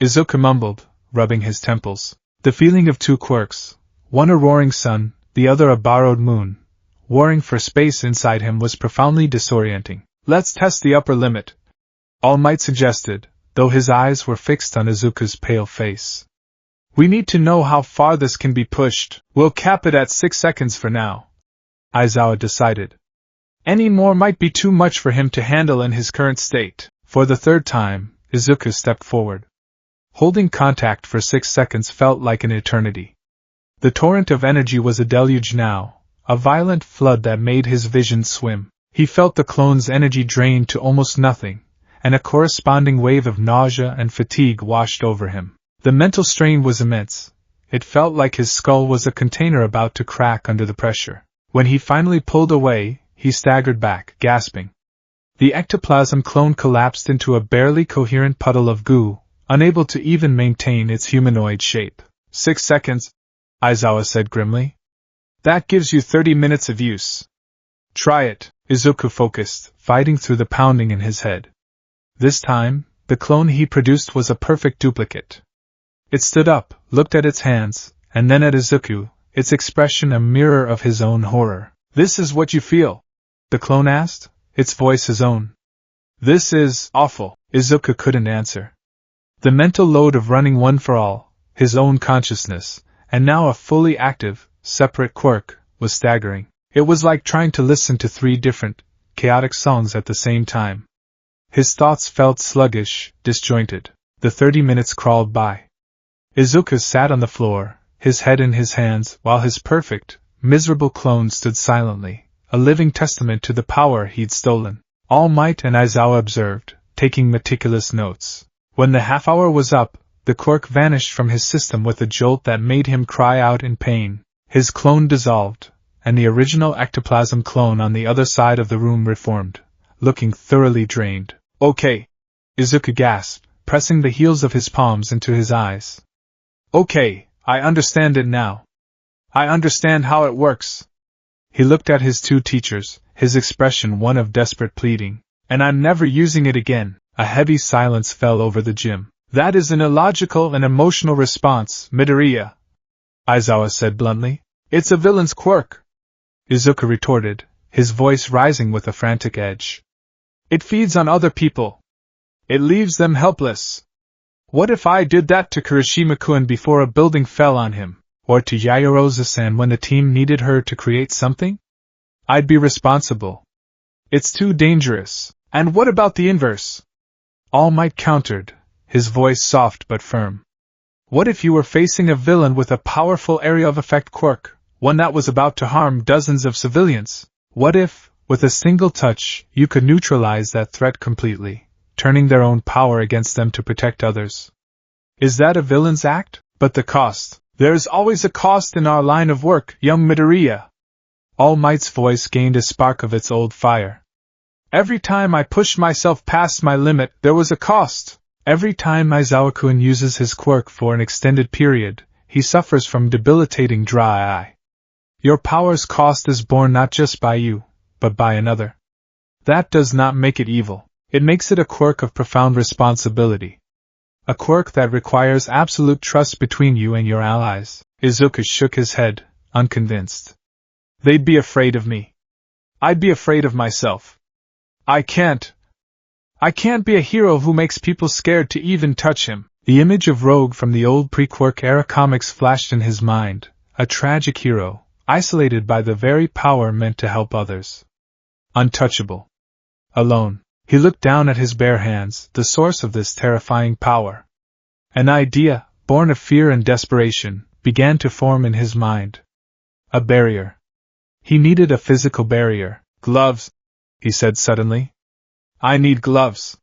Izuku mumbled, rubbing his temples. The feeling of 2 quirks, one a roaring sun, the other a borrowed moon, warring for space inside him was profoundly disorienting. Let's test the upper limit, All Might suggested, though his eyes were fixed on Izuku's pale face. We need to know how far this can be pushed. We'll cap it at 6 seconds for now, Aizawa decided. Any more might be too much for him to handle in his current state. For the 3rd time, Izuku stepped forward. Holding contact for 6 seconds felt like an eternity. The torrent of energy was a deluge now, a violent flood that made his vision swim. He felt the clone's energy drained to almost nothing, and a corresponding wave of nausea and fatigue washed over him. The mental strain was immense. It felt like his skull was a container about to crack under the pressure. When he finally pulled away, he staggered back, gasping. The ectoplasm clone collapsed into a barely coherent puddle of goo, unable to even maintain its humanoid shape. 6 seconds, Aizawa said grimly. That gives you 30 minutes of use. Try it, Izuku focused, fighting through the pounding in his head. This time, the clone he produced was a perfect duplicate. It stood up, looked at its hands, and then at Izuku, its expression a mirror of his own horror. This is what you feel? The clone asked, its voice his own. This is awful, Izuku couldn't answer. The mental load of running one for all, his own consciousness, and now a fully active, separate quirk, was staggering. It was like trying to listen to 3 different, chaotic songs at the same time. His thoughts felt sluggish, disjointed. The 30 minutes crawled by. Izuku sat on the floor, his head in his hands, while his perfect, miserable clone stood silently, a living testament to the power he'd stolen. All Might and Aizawa observed, taking meticulous notes. When the half-hour was up, the quirk vanished from his system with a jolt that made him cry out in pain. His clone dissolved, and the original ectoplasm clone on the other side of the room reformed, looking thoroughly drained. Okay, Izuku gasped, pressing the heels of his palms into his eyes. Okay, I understand it now. I understand how it works. He looked at his 2 teachers, his expression one of desperate pleading. And I'm never using it again. A heavy silence fell over the gym. That is an illogical and emotional response, Midoriya, Aizawa said bluntly. It's a villain's quirk, Izuku retorted, his voice rising with a frantic edge. It feeds on other people. It leaves them helpless. What if I did that to Kirishima-kun before a building fell on him, or to Yaoyorozu-san when the team needed her to create something? I'd be responsible. It's too dangerous. And what about the inverse? All Might countered, his voice soft but firm. What if you were facing a villain with a powerful area of effect quirk, one that was about to harm dozens of civilians? What if, with a single touch, you could neutralize that threat completely, turning their own power against them to protect others? Is that a villain's act? But the cost. There's always a cost in our line of work, young Midoriya. All Might's voice gained a spark of its old fire. Every time I pushed myself past my limit, there was a cost. Every time Aizawa-kun uses his quirk for an extended period, he suffers from debilitating dry eye. Your power's cost is borne not just by you, but by another. That does not make it evil. It makes it a quirk of profound responsibility. A quirk that requires absolute trust between you and your allies. Izuku shook his head, unconvinced. They'd be afraid of me. I'd be afraid of myself. I can't be a hero who makes people scared to even touch him. The image of Rogue from the old pre-quirk era comics flashed in his mind, a tragic hero, isolated by the very power meant to help others. Untouchable. Alone. He looked down at his bare hands, the source of this terrifying power. An idea, born of fear and desperation, began to form in his mind. A barrier. He needed a physical barrier. Gloves, he said suddenly. I need gloves.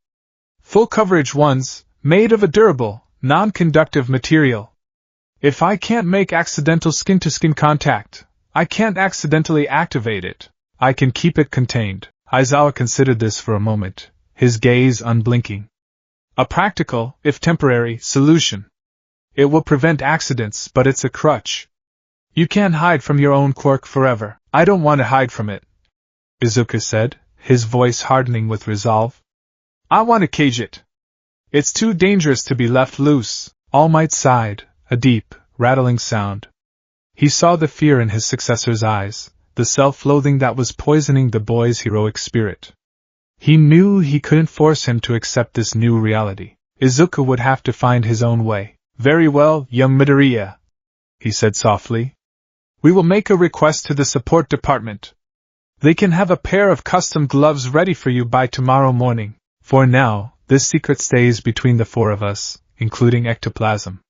Full coverage ones, made of a durable, non-conductive material. If I can't make accidental skin-to-skin contact, I can't accidentally activate it. I can keep it contained. Aizawa considered this for a moment, his gaze unblinking. A practical, if temporary, solution. It will prevent accidents, but it's a crutch. You can't hide from your own quirk forever. I don't want to hide from it, Izuku said, his voice hardening with resolve. I want to cage it. It's too dangerous to be left loose. All Might sighed, a deep, rattling sound. He saw the fear in his successor's eyes, the self-loathing that was poisoning the boy's heroic spirit. He knew he couldn't force him to accept this new reality. Izuku would have to find his own way. Very well, young Midoriya, he said softly. We will make a request to the support department. They can have a pair of custom gloves ready for you by tomorrow morning. For now, this secret stays between the 4 of us, including ectoplasm.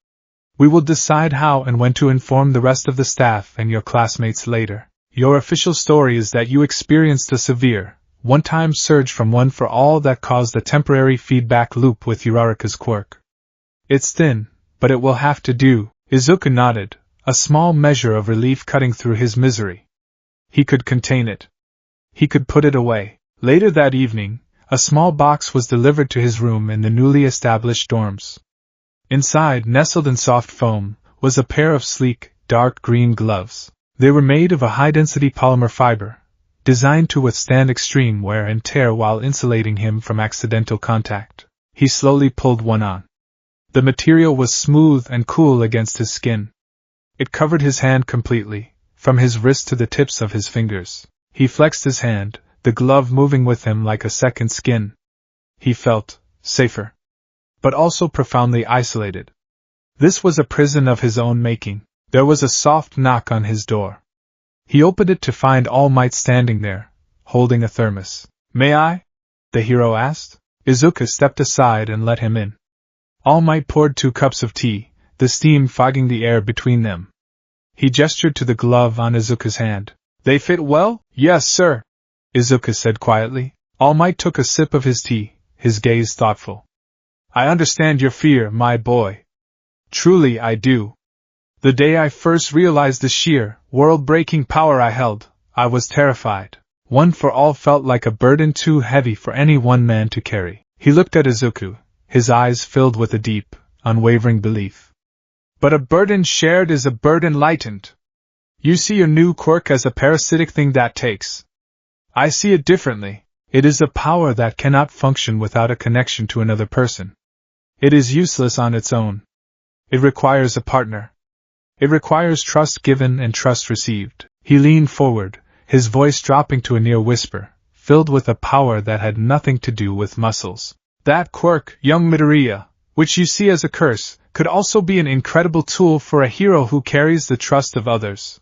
We will decide how and when to inform the rest of the staff and your classmates later. Your official story is that you experienced a severe, one-time surge from One for All that caused a temporary feedback loop with Uraraka's quirk. It's thin, but it will have to do. Izuku nodded, a small measure of relief cutting through his misery. He could contain it. He could put it away. Later that evening, a small box was delivered to his room in the newly established dorms. Inside, nestled in soft foam, was a pair of sleek, dark green gloves. They were made of a high-density polymer fiber, designed to withstand extreme wear and tear while insulating him from accidental contact. He slowly pulled one on. The material was smooth and cool against his skin. It covered his hand completely, from his wrist to the tips of his fingers. He flexed his hand, the glove moving with him like a second skin. He felt safer, but also profoundly isolated. This was a prison of his own making. There was a soft knock on his door. He opened it to find All Might standing there, holding a thermos. "May I?" the hero asked. Izuku stepped aside and let him in. All Might poured 2 cups of tea, the steam fogging the air between them. He gestured to the glove on Izuku's hand. "They fit well?" "Yes, sir," Izuku said quietly. All Might took a sip of his tea, his gaze thoughtful. "I understand your fear, my boy. Truly I do. The day I first realized the sheer, world-breaking power I held, I was terrified. One for All felt like a burden too heavy for any one man to carry." He looked at Izuku, his eyes filled with a deep, unwavering belief. "But a burden shared is a burden lightened. You see your new quirk as a parasitic thing that takes. I see it differently. It is a power that cannot function without a connection to another person. It is useless on its own. It requires a partner. It requires trust given and trust received." He leaned forward, his voice dropping to a near whisper, filled with a power that had nothing to do with muscles. "That quirk, young Midoriya, which you see as a curse, could also be an incredible tool for a hero who carries the trust of others.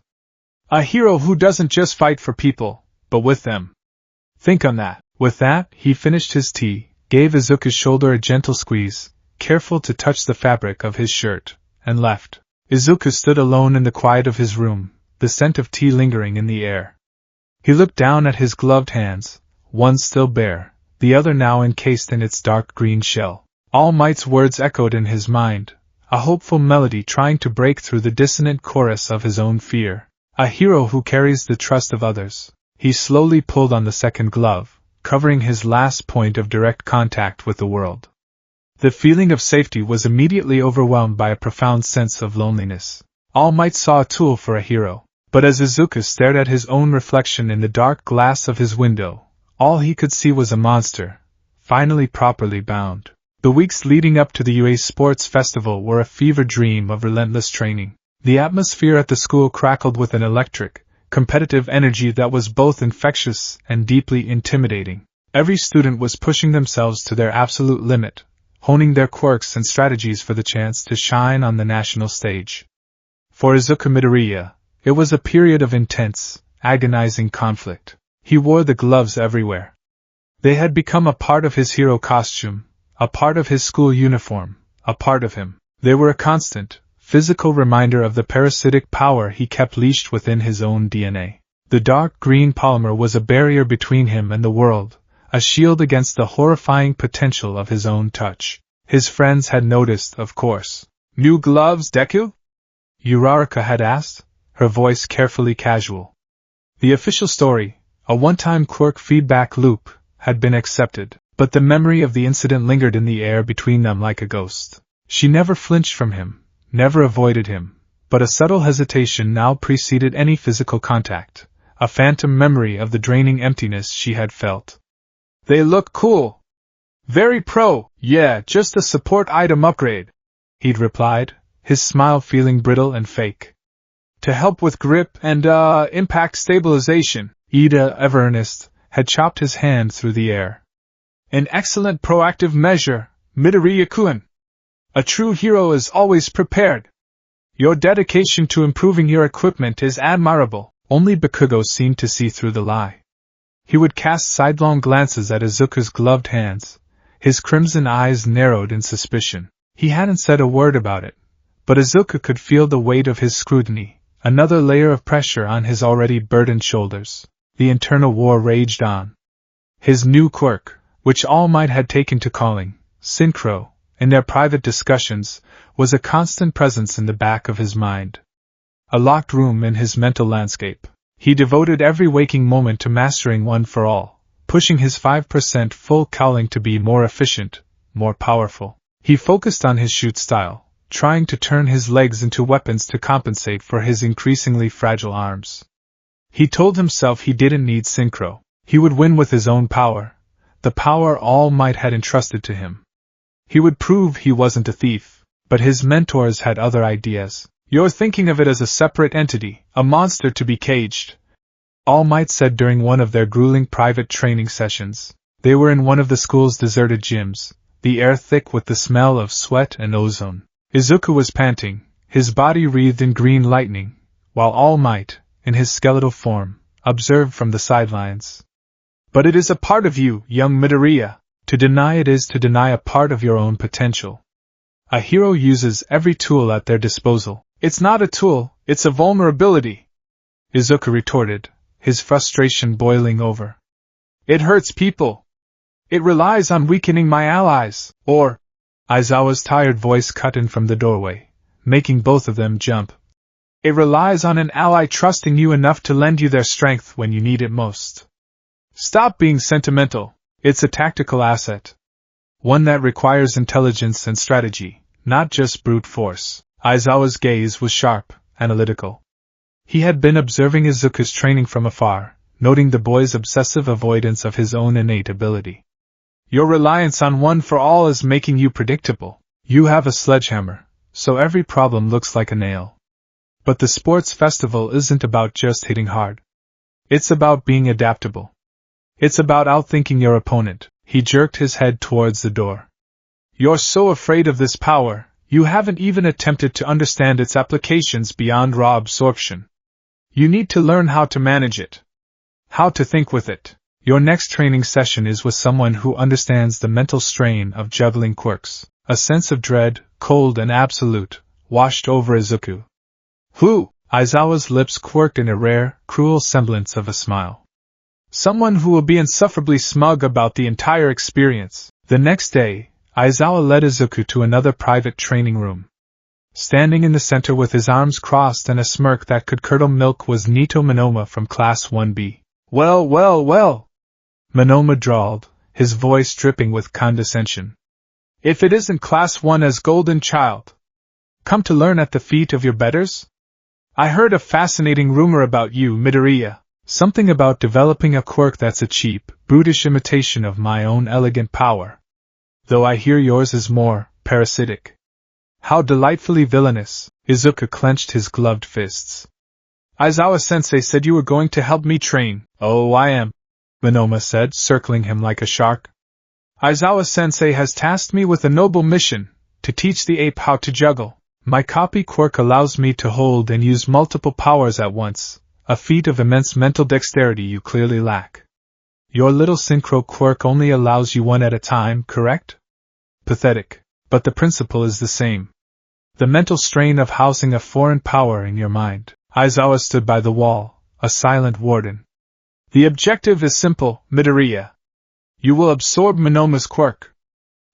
A hero who doesn't just fight for people, but with them. Think on that." With that, he finished his tea, gave Izuku's shoulder a gentle squeeze, careful to touch the fabric of his shirt, and left. Izuku stood alone in the quiet of his room, the scent of tea lingering in the air. He looked down at his gloved hands, one still bare, the other now encased in its dark green shell. All Might's words echoed in his mind, a hopeful melody trying to break through the dissonant chorus of his own fear. A hero who carries the trust of others. He slowly pulled on the second glove, covering his last point of direct contact with the world. The feeling of safety was immediately overwhelmed by a profound sense of loneliness. All Might saw a tool for a hero, but as Izuku stared at his own reflection in the dark glass of his window, all he could see was a monster, finally properly bound. The weeks leading up to the UA Sports Festival were a fever dream of relentless training. The atmosphere at the school crackled with an electric, competitive energy that was both infectious and deeply intimidating. Every student was pushing themselves to their absolute limit, honing their quirks and strategies for the chance to shine on the national stage. For Izuku Midoriya, it was a period of intense, agonizing conflict. He wore the gloves everywhere. They had become a part of his hero costume, a part of his school uniform, a part of him. They were a constant, physical reminder of the parasitic power he kept leashed within his own DNA. The dark green polymer was a barrier between him and the world, a shield against the horrifying potential of his own touch. His friends had noticed, of course. "New gloves, Deku?" Uraraka had asked, her voice carefully casual. The official story, a one-time quirk feedback loop, had been accepted, but the memory of the incident lingered in the air between them like a ghost. She never flinched from him, never avoided him, but a subtle hesitation now preceded any physical contact, a phantom memory of the draining emptiness she had felt. "They look cool. Very pro, yeah, just a support item upgrade," he'd replied, his smile feeling brittle and fake. "To help with grip and, impact stabilization." Ida, ever earnest, had chopped his hand through the air. "An excellent proactive measure, Midoriya-kun. A true hero is always prepared. Your dedication to improving your equipment is admirable." Only Bakugo seemed to see through the lie. He would cast sidelong glances at Izuku's gloved hands, his crimson eyes narrowed in suspicion. He hadn't said a word about it, but Izuku could feel the weight of his scrutiny, another layer of pressure on his already burdened shoulders. The internal war raged on. His new quirk, which All Might had taken to calling synchro, in their private discussions, was a constant presence in the back of his mind. A locked room in his mental landscape. He devoted every waking moment to mastering one for all, pushing his 5% full cowling to be more efficient, more powerful. He focused on his shoot style, trying to turn his legs into weapons to compensate for his increasingly fragile arms. He told himself he didn't need synchro. He would win with his own power, the power All Might had entrusted to him. He would prove he wasn't a thief, but his mentors had other ideas. You're thinking of it as a separate entity, a monster to be caged, All Might said during one of their grueling private training sessions. They were in one of the school's deserted gyms, the air thick with the smell of sweat and ozone. Izuku was panting, his body wreathed in green lightning, while All Might, in his skeletal form, observed from the sidelines. But it is a part of you, young Midoriya. To deny it is to deny a part of your own potential. A hero uses every tool at their disposal. It's not a tool, it's a vulnerability, Izuku retorted, his frustration boiling over. It hurts people. It relies on weakening my allies, or... Aizawa's tired voice cut in from the doorway, making both of them jump. It relies on an ally trusting you enough to lend you their strength when you need it most. Stop being sentimental. It's a tactical asset. One that requires intelligence and strategy, not just brute force. Aizawa's gaze was sharp, analytical. He had been observing Izuku's training from afar, noting the boy's obsessive avoidance of his own innate ability. Your reliance on one for all is making you predictable. You have a sledgehammer, so every problem looks like a nail. But the sports festival isn't about just hitting hard. It's about being adaptable. It's about outthinking your opponent. He jerked his head towards the door. You're so afraid of this power, you haven't even attempted to understand its applications beyond raw absorption. You need to learn how to manage it. How to think with it. Your next training session is with someone who understands the mental strain of juggling quirks. A sense of dread, cold and absolute, washed over Izuku. Who? Aizawa's lips quirked in a rare, cruel semblance of a smile. Someone who will be insufferably smug about the entire experience. The next day, Aizawa led Izuku to another private training room. Standing in the center with his arms crossed and a smirk that could curdle milk was Nito Monoma from Class 1B. Well, well, well, Monoma drawled, his voice dripping with condescension. If it isn't Class 1 as Golden Child. Come to learn at the feet of your betters? I heard a fascinating rumor about you, Midoriya. Something about developing a quirk that's a cheap, brutish imitation of my own elegant power. Though I hear yours is more parasitic. How delightfully villainous. Izuku clenched his gloved fists. Aizawa-sensei said you were going to help me train. Oh, I am, Monoma said, circling him like a shark. Aizawa-sensei has tasked me with a noble mission, to teach the ape how to juggle. My copy quirk allows me to hold and use multiple powers at once. A feat of immense mental dexterity you clearly lack. Your little synchro quirk only allows you one at a time, correct? Pathetic. But the principle is the same. The mental strain of housing a foreign power in your mind. Aizawa stood by the wall, a silent warden. The objective is simple, Midoriya. You will absorb Monoma's quirk.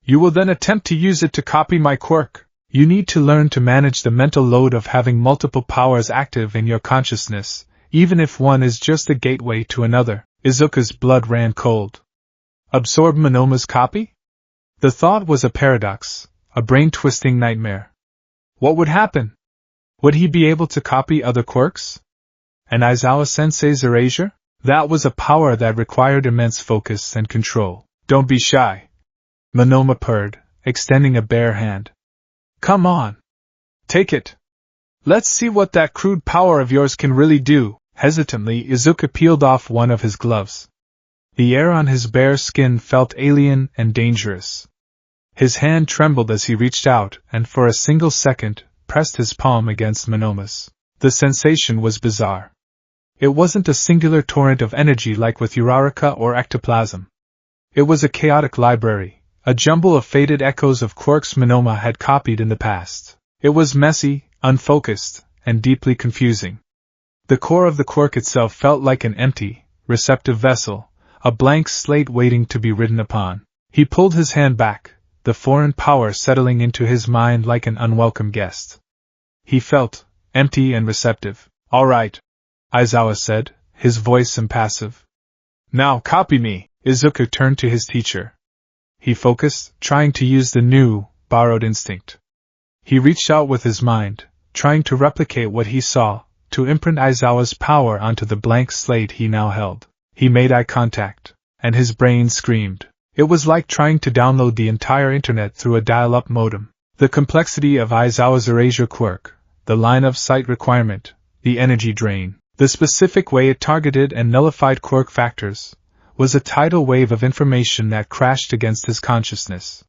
You will then attempt to use it to copy my quirk. You need to learn to manage the mental load of having multiple powers active in your consciousness, even if one is just a gateway to another. Izuku's blood ran cold. Absorb Monoma's copy? The thought was a paradox, a brain-twisting nightmare. What would happen? Would he be able to copy other quirks? And Aizawa-sensei's erasure? That was a power that required immense focus and control. Don't be shy, Monoma purred, extending a bare hand. Come on. Take it. Let's see what that crude power of yours can really do. Hesitantly, Izuku peeled off one of his gloves. The air on his bare skin felt alien and dangerous. His hand trembled as he reached out and for a single second pressed his palm against Monoma's. The sensation was bizarre. It wasn't a singular torrent of energy like with Uraraka or ectoplasm. It was a chaotic library, a jumble of faded echoes of quirks Monoma had copied in the past. It was messy, unfocused, and deeply confusing. The core of the quirk itself felt like an empty, receptive vessel, a blank slate waiting to be written upon. He pulled his hand back, the foreign power settling into his mind like an unwelcome guest. He felt empty and receptive. "All right," Aizawa said, his voice impassive. "Now copy me." Izuku turned to his teacher. He focused, trying to use the new, borrowed instinct. He reached out with his mind, trying to replicate what he saw, to imprint Aizawa's power onto the blank slate he now held. He made eye contact, and his brain screamed. It was like trying to download the entire internet through a dial-up modem. The complexity of Aizawa's erasure quirk, the line-of-sight requirement, the energy drain, the specific way it targeted and nullified quirk factors, was a tidal wave of information that crashed against his consciousness.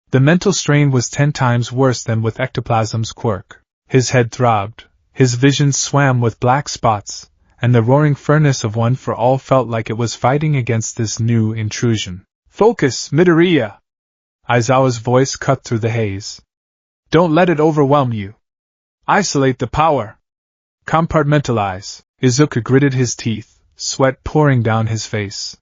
The mental strain was 10 times worse than with ectoplasm's quirk. His head throbbed, his vision swam with black spots, and the roaring furnace of One for All felt like it was fighting against this new intrusion. "Focus, Midoriya!" Aizawa's voice cut through the haze. "Don't let it overwhelm you. Isolate the power. Compartmentalize." Izuku gritted his teeth, sweat pouring down his face.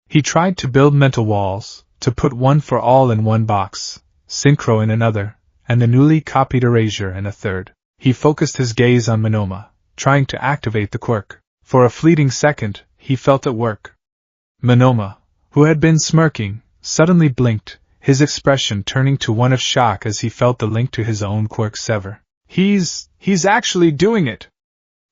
He tried to build mental walls, to put One for All in one box, Synchro in another, and the newly copied erasure in a third. He focused his gaze on Monoma, trying to activate the quirk. For a fleeting second, he felt it work. Monoma, who had been smirking, suddenly blinked, his expression turning to one of shock as he felt the link to his own quirk sever. He's actually doing it!"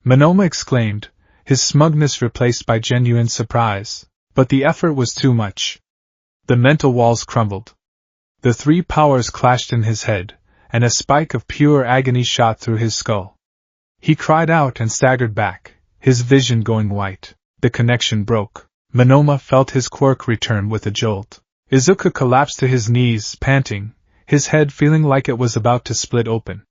Monoma exclaimed, his smugness replaced by genuine surprise. But the effort was too much. The mental walls crumbled. The 3 powers clashed in his head, and a spike of pure agony shot through his skull. He cried out and staggered back, his vision going white. The connection broke. Monoma felt his quirk return with a jolt. Izuku collapsed to his knees, panting, his head feeling like it was about to split open.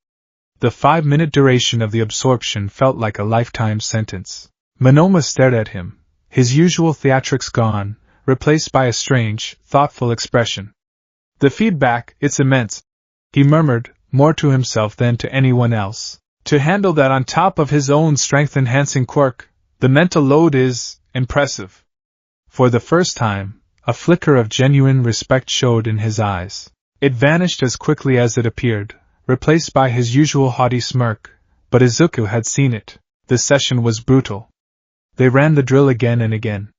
The 5-minute duration of the absorption felt like a lifetime sentence. Monoma stared at him, his usual theatrics gone, replaced by a strange, thoughtful expression. "The feedback, it's immense," he murmured, more to himself than to anyone else. "To handle that on top of his own strength-enhancing quirk, the mental load is impressive." For the first time, a flicker of genuine respect showed in his eyes. It vanished as quickly as it appeared, replaced by his usual haughty smirk, but Izuku had seen it. The session was brutal. They ran the drill again and again.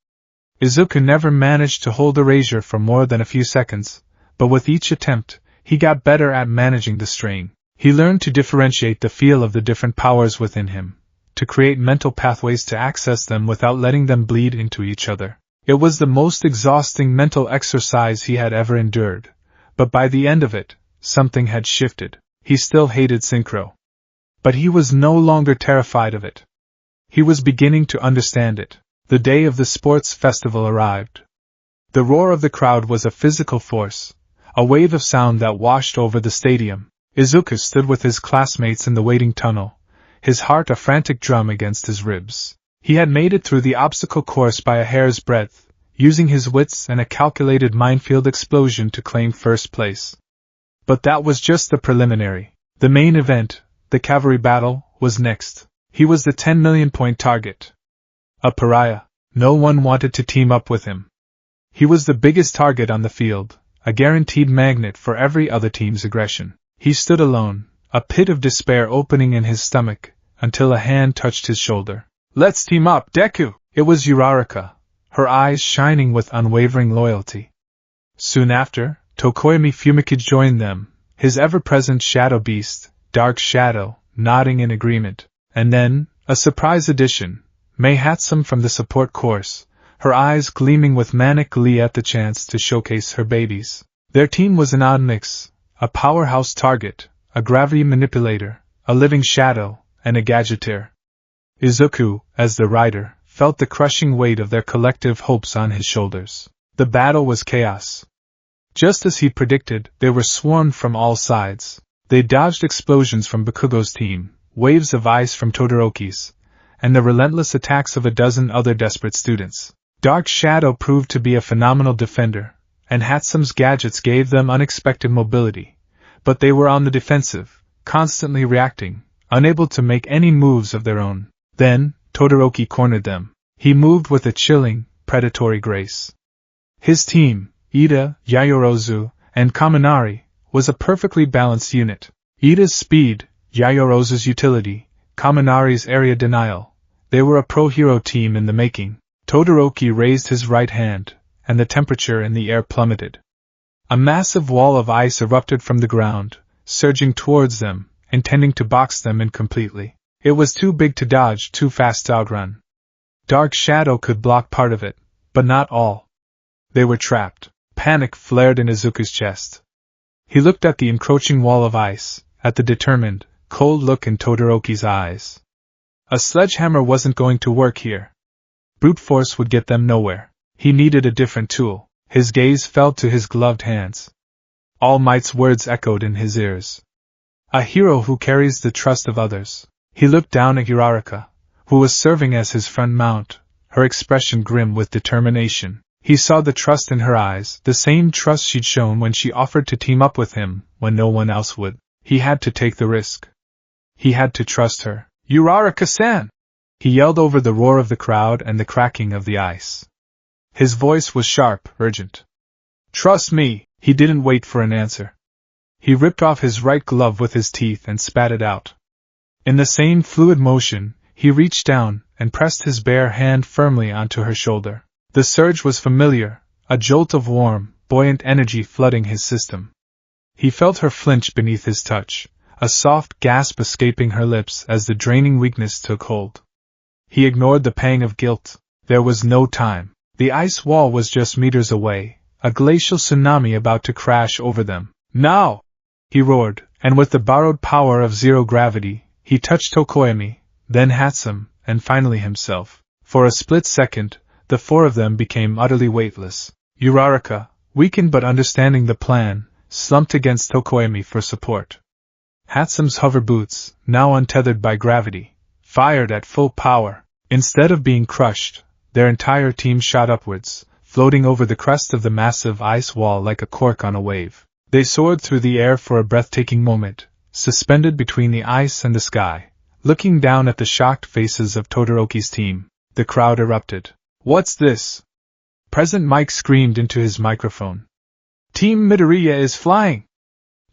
Izuku never managed to hold erasure for more than a few seconds, but with each attempt, he got better at managing the strain. He learned to differentiate the feel of the different powers within him, to create mental pathways to access them without letting them bleed into each other. It was the most exhausting mental exercise he had ever endured, but by the end of it, something had shifted. He still hated Synchro. But he was no longer terrified of it. He was beginning to understand it. The day of the sports festival arrived. The roar of the crowd was a physical force, a wave of sound that washed over the stadium. Izuku stood with his classmates in the waiting tunnel, his heart a frantic drum against his ribs. He had made it through the obstacle course by a hair's breadth, using his wits and a calculated minefield explosion to claim first place. But that was just the preliminary. The main event, the cavalry battle, was next. He was the 10 million point target. A pariah. No one wanted to team up with him. He was the biggest target on the field, a guaranteed magnet for every other team's aggression. He stood alone, a pit of despair opening in his stomach, until a hand touched his shoulder. "Let's team up, Deku!" It was Uraraka, her eyes shining with unwavering loyalty. Soon after, Tokoyami Fumikage joined them, his ever-present shadow beast, Dark Shadow, nodding in agreement. And then, a surprise addition, Mei Hatsum from the support course, her eyes gleaming with manic glee at the chance to showcase her babies. Their team was an odd mix, a powerhouse target, a gravity manipulator, a living shadow, and a gadgeteer. Izuku, as the rider, felt the crushing weight of their collective hopes on his shoulders. The battle was chaos. Just as he predicted, they were swarmed from all sides. They dodged explosions from Bakugo's team, waves of ice from Todoroki's, and the relentless attacks of a dozen other desperate students. Dark Shadow proved to be a phenomenal defender, and Hatsum's gadgets gave them unexpected mobility, but they were on the defensive, constantly reacting, unable to make any moves of their own. Then, Todoroki cornered them. He moved with a chilling, predatory grace. His team, Ida, Yayorozu, and Kaminari, was a perfectly balanced unit. Ida's speed, Yayorozu's utility, Kaminari's area denial. They were a pro-hero team in the making. Todoroki raised his right hand, and the temperature in the air plummeted. A massive wall of ice erupted from the ground, surging towards them, intending to box them in completely. It was too big to dodge, too fast to outrun. Dark Shadow could block part of it, but not all. They were trapped. Panic flared in Izuku's chest. He looked at the encroaching wall of ice, at the determined, cold look in Todoroki's eyes. A sledgehammer wasn't going to work here. Brute force would get them nowhere. He needed a different tool. His gaze fell to his gloved hands. All Might's words echoed in his ears. A hero who carries the trust of others. He looked down at Uraraka, who was serving as his front mount, her expression grim with determination. He saw the trust in her eyes, the same trust she'd shown when she offered to team up with him, when no one else would. He had to take the risk. He had to trust her. Uraraka-san! He yelled over the roar of the crowd and the cracking of the ice. His voice was sharp, urgent. Trust me! He didn't wait for an answer. He ripped off his right glove with his teeth and spat it out. In the same fluid motion, he reached down and pressed his bare hand firmly onto her shoulder. The surge was familiar, a jolt of warm, buoyant energy flooding his system. He felt her flinch beneath his touch, a soft gasp escaping her lips as the draining weakness took hold. He ignored the pang of guilt. There was no time. The ice wall was just meters away, a glacial tsunami about to crash over them. Now! He roared, and with the borrowed power of zero gravity, he touched Tokoyami, then Hatsum, and finally himself. For a split second, the four of them became utterly weightless. Uraraka, weakened but understanding the plan, slumped against Tokoyami for support. Hatsum's hover boots, now untethered by gravity, fired at full power. Instead of being crushed, their entire team shot upwards, floating over the crest of the massive ice wall like a cork on a wave. They soared through the air for a breathtaking moment, suspended between the ice and the sky, looking down at the shocked faces of Todoroki's team. The crowd erupted. What's this? President Mike screamed into his microphone. Team Midoriya is flying!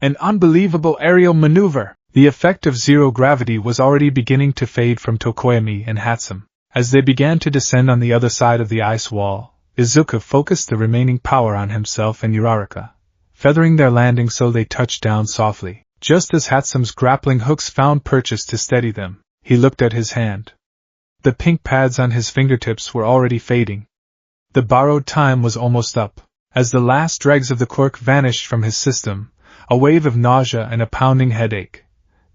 An unbelievable aerial maneuver! The effect of zero gravity was already beginning to fade from Tokoyami and Hatsum. As they began to descend on the other side of the ice wall, Izuku focused the remaining power on himself and Uraraka, feathering their landing so they touched down softly. Just as Hatsum's grappling hooks found purchase to steady them, he looked at his hand. The pink pads on his fingertips were already fading. The borrowed time was almost up. As the last dregs of the quirk vanished from his system, a wave of nausea and a pounding headache,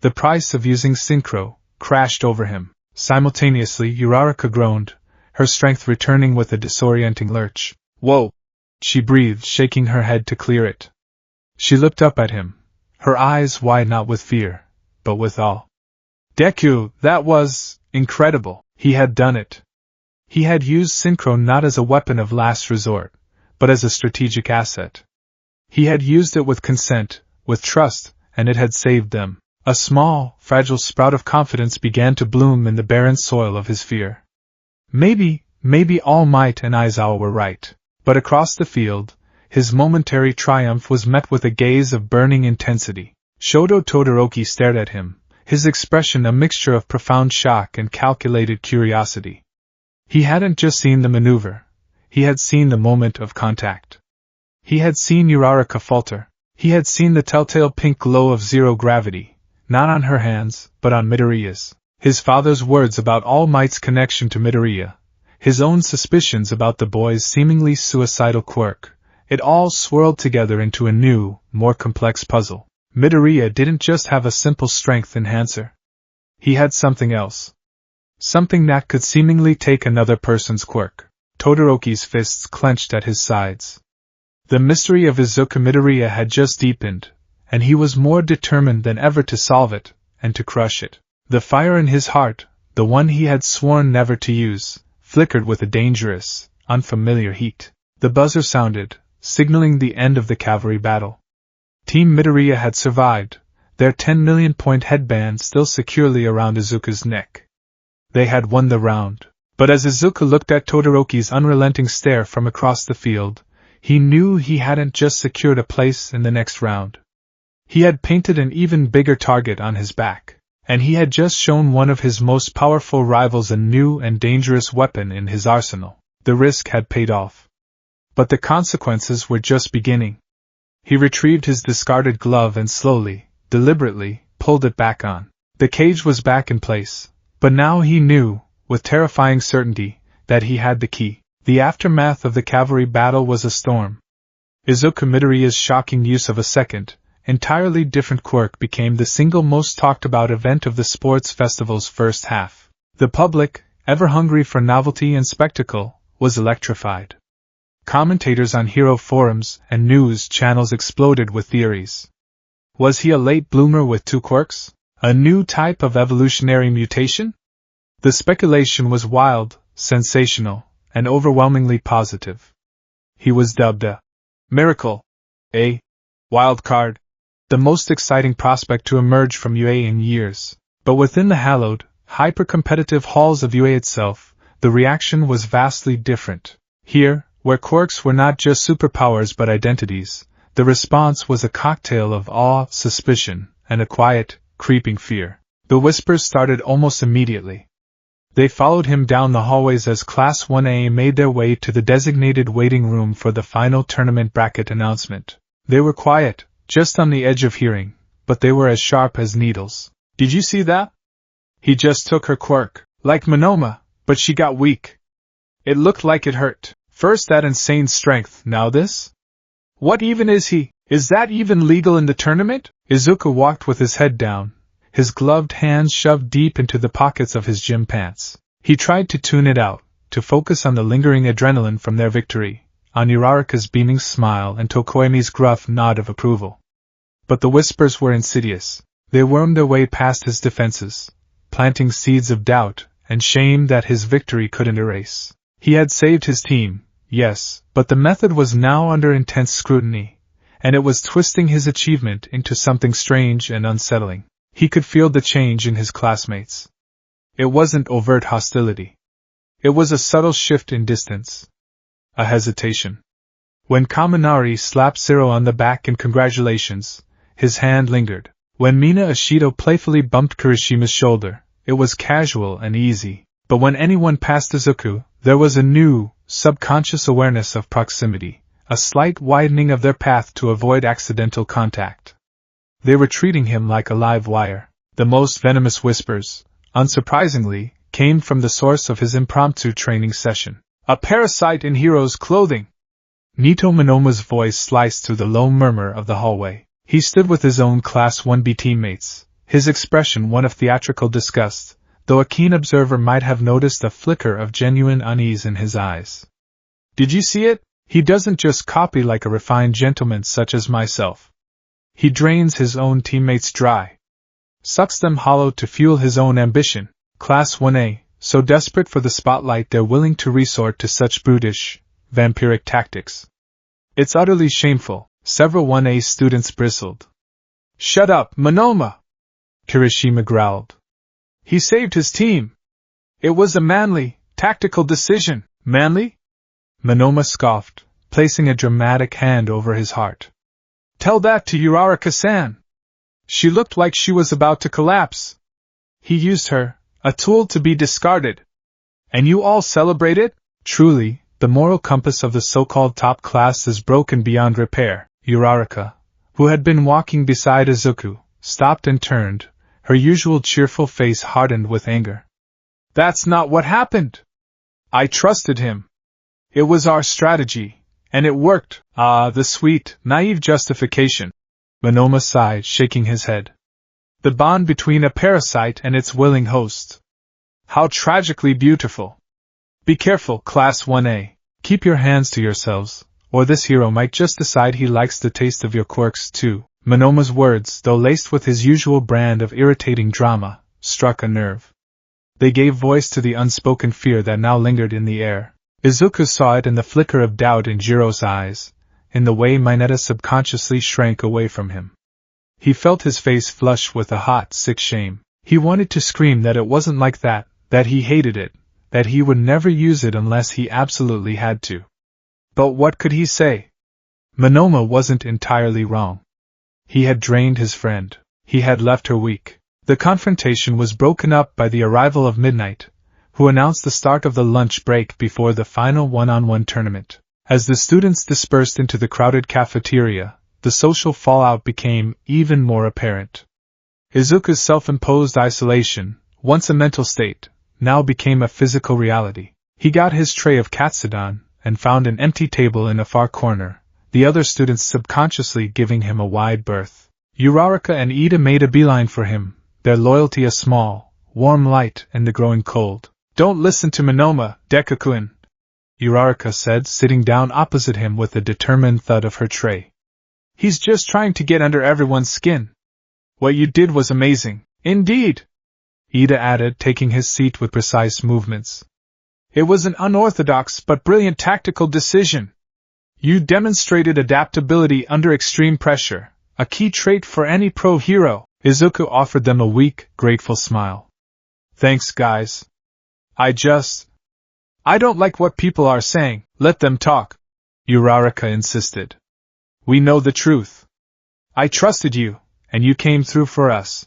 the price of using synchro, crashed over him. Simultaneously, Uraraka groaned, her strength returning with a disorienting lurch. Whoa! She breathed, shaking her head to clear it. She looked up at him, her eyes wide not with fear, but with awe. Deku, that was incredible. He had done it. He had used synchro not as a weapon of last resort, but as a strategic asset. He had used it with consent, with trust, and it had saved them. A small, fragile sprout of confidence began to bloom in the barren soil of his fear. Maybe All Might and Aizawa were right. But across the field, his momentary triumph was met with a gaze of burning intensity. Shoto Todoroki stared at him, his expression a mixture of profound shock and calculated curiosity. He hadn't just seen the maneuver, he had seen the moment of contact. He had seen Uraraka falter. He had seen the telltale pink glow of zero gravity, not on her hands, but on Midoriya's. His father's words about All Might's connection to Midoriya, his own suspicions about the boy's seemingly suicidal quirk, it all swirled together into a new, more complex puzzle. Midoriya didn't just have a simple strength enhancer. He had something else. Something that could seemingly take another person's quirk. Todoroki's fists clenched at his sides. The mystery of Izuku Midoriya had just deepened, and he was more determined than ever to solve it, and to crush it. The fire in his heart, the one he had sworn never to use, flickered with a dangerous, unfamiliar heat. The buzzer sounded, signaling the end of the cavalry battle. Team Midoriya had survived, their 10 million-point headband still securely around Izuku's neck. They had won the round. But as Izuku looked at Todoroki's unrelenting stare from across the field, he knew he hadn't just secured a place in the next round. He had painted an even bigger target on his back, and he had just shown one of his most powerful rivals a new and dangerous weapon in his arsenal. The risk had paid off. But the consequences were just beginning. He retrieved his discarded glove and slowly, deliberately, pulled it back on. The cage was back in place, but now he knew, with terrifying certainty, that he had the key. The aftermath of the cavalry battle was a storm. Izuku Midoriya's shocking use of a second, entirely different quirk became the single most talked about event of the sports festival's first half. The public, ever hungry for novelty and spectacle, was electrified. Commentators on hero forums and news channels exploded with theories. Was he a late bloomer with two quirks? A new type of evolutionary mutation? The speculation was wild, sensational, and overwhelmingly positive. He was dubbed a miracle, a wild card, the most exciting prospect to emerge from UA in years. But within the hallowed, hyper-competitive halls of UA itself, the reaction was vastly different. Here, where quirks were not just superpowers but identities, the response was a cocktail of awe, suspicion, and a quiet, creeping fear. The whispers started almost immediately. They followed him down the hallways as Class 1A made their way to the designated waiting room for the final tournament bracket announcement. They were quiet, just on the edge of hearing, but they were as sharp as needles. Did you see that? He just took her quirk, like Monoma, but she got weak. It looked like it hurt. First that insane strength, now this? What even is he? Is that even legal in the tournament? Izuku walked with his head down, his gloved hands shoved deep into the pockets of his gym pants. He tried to tune it out, to focus on the lingering adrenaline from their victory, on Uraraka's beaming smile and Tokoemi's gruff nod of approval. But the whispers were insidious. They wormed their way past his defenses, planting seeds of doubt and shame that his victory couldn't erase. He had saved his team, yes, but the method was now under intense scrutiny, and it was twisting his achievement into something strange and unsettling. He could feel the change in his classmates. It wasn't overt hostility. It was a subtle shift in distance. A hesitation. When Kaminari slapped Zero on the back in congratulations, his hand lingered. When Mina Ashido playfully bumped Kirishima's shoulder, it was casual and easy. But when anyone passed Izuku, there was a new, subconscious awareness of proximity, a slight widening of their path to avoid accidental contact. They were treating him like a live wire. The most venomous whispers, unsurprisingly, came from the source of his impromptu training session. A parasite in hero's clothing! Nito Monoma's voice sliced through the low murmur of the hallway. He stood with his own Class 1B teammates, his expression one of theatrical disgust, though a keen observer might have noticed a flicker of genuine unease in his eyes. Did you see it? He doesn't just copy like a refined gentleman such as myself. He drains his own teammates dry. Sucks them hollow to fuel his own ambition. Class 1A, so desperate for the spotlight they're willing to resort to such brutish, vampiric tactics. It's utterly shameful. Several 1A students bristled. Shut up, Monoma! Kirishima growled. He saved his team. It was a manly, tactical decision. Manly? Monoma scoffed, placing a dramatic hand over his heart. Tell that to Uraraka-san. She looked like she was about to collapse. He used her, a tool to be discarded. And you all celebrated? Truly, the moral compass of the so-called top class is broken beyond repair. Uraraka, who had been walking beside Izuku, stopped and turned, her usual cheerful face hardened with anger. That's not what happened. I trusted him. It was our strategy, and it worked. Ah, the sweet, naive justification. Monoma sighed, shaking his head. The bond between a parasite and its willing host. How tragically beautiful. Be careful, Class 1A. Keep your hands to yourselves, or this hero might just decide he likes the taste of your quirks too. Monoma's words, though laced with his usual brand of irritating drama, struck a nerve. They gave voice to the unspoken fear that now lingered in the air. Izuku saw it in the flicker of doubt in Jiro's eyes, in the way Mineta subconsciously shrank away from him. He felt his face flush with a hot, sick shame. He wanted to scream that it wasn't like that he hated it, that he would never use it unless he absolutely had to. But what could he say? Monoma wasn't entirely wrong. He had drained his friend. He had left her weak. The confrontation was broken up by the arrival of Midnight, who announced the start of the lunch break before the final one-on-one tournament. As the students dispersed into the crowded cafeteria, the social fallout became even more apparent. Izuku's self-imposed isolation, once a mental state, now became a physical reality. He got his tray of katsudon and found an empty table in a far corner, the other students subconsciously giving him a wide berth. Uraraka and Ida made a beeline for him, their loyalty a small, warm light in the growing cold. "Don't listen to Monoma, Deku-kun," Uraraka said, sitting down opposite him with a determined thud of her tray. "He's just trying to get under everyone's skin." "What you did was amazing." "Indeed," Ida added, taking his seat with precise movements. "It was an unorthodox but brilliant tactical decision. You demonstrated adaptability under extreme pressure, a key trait for any pro hero." Izuku offered them a weak, grateful smile. "Thanks, guys. I don't like what people are saying." "Let them talk," Uraraka insisted. "We know the truth. I trusted you, and you came through for us.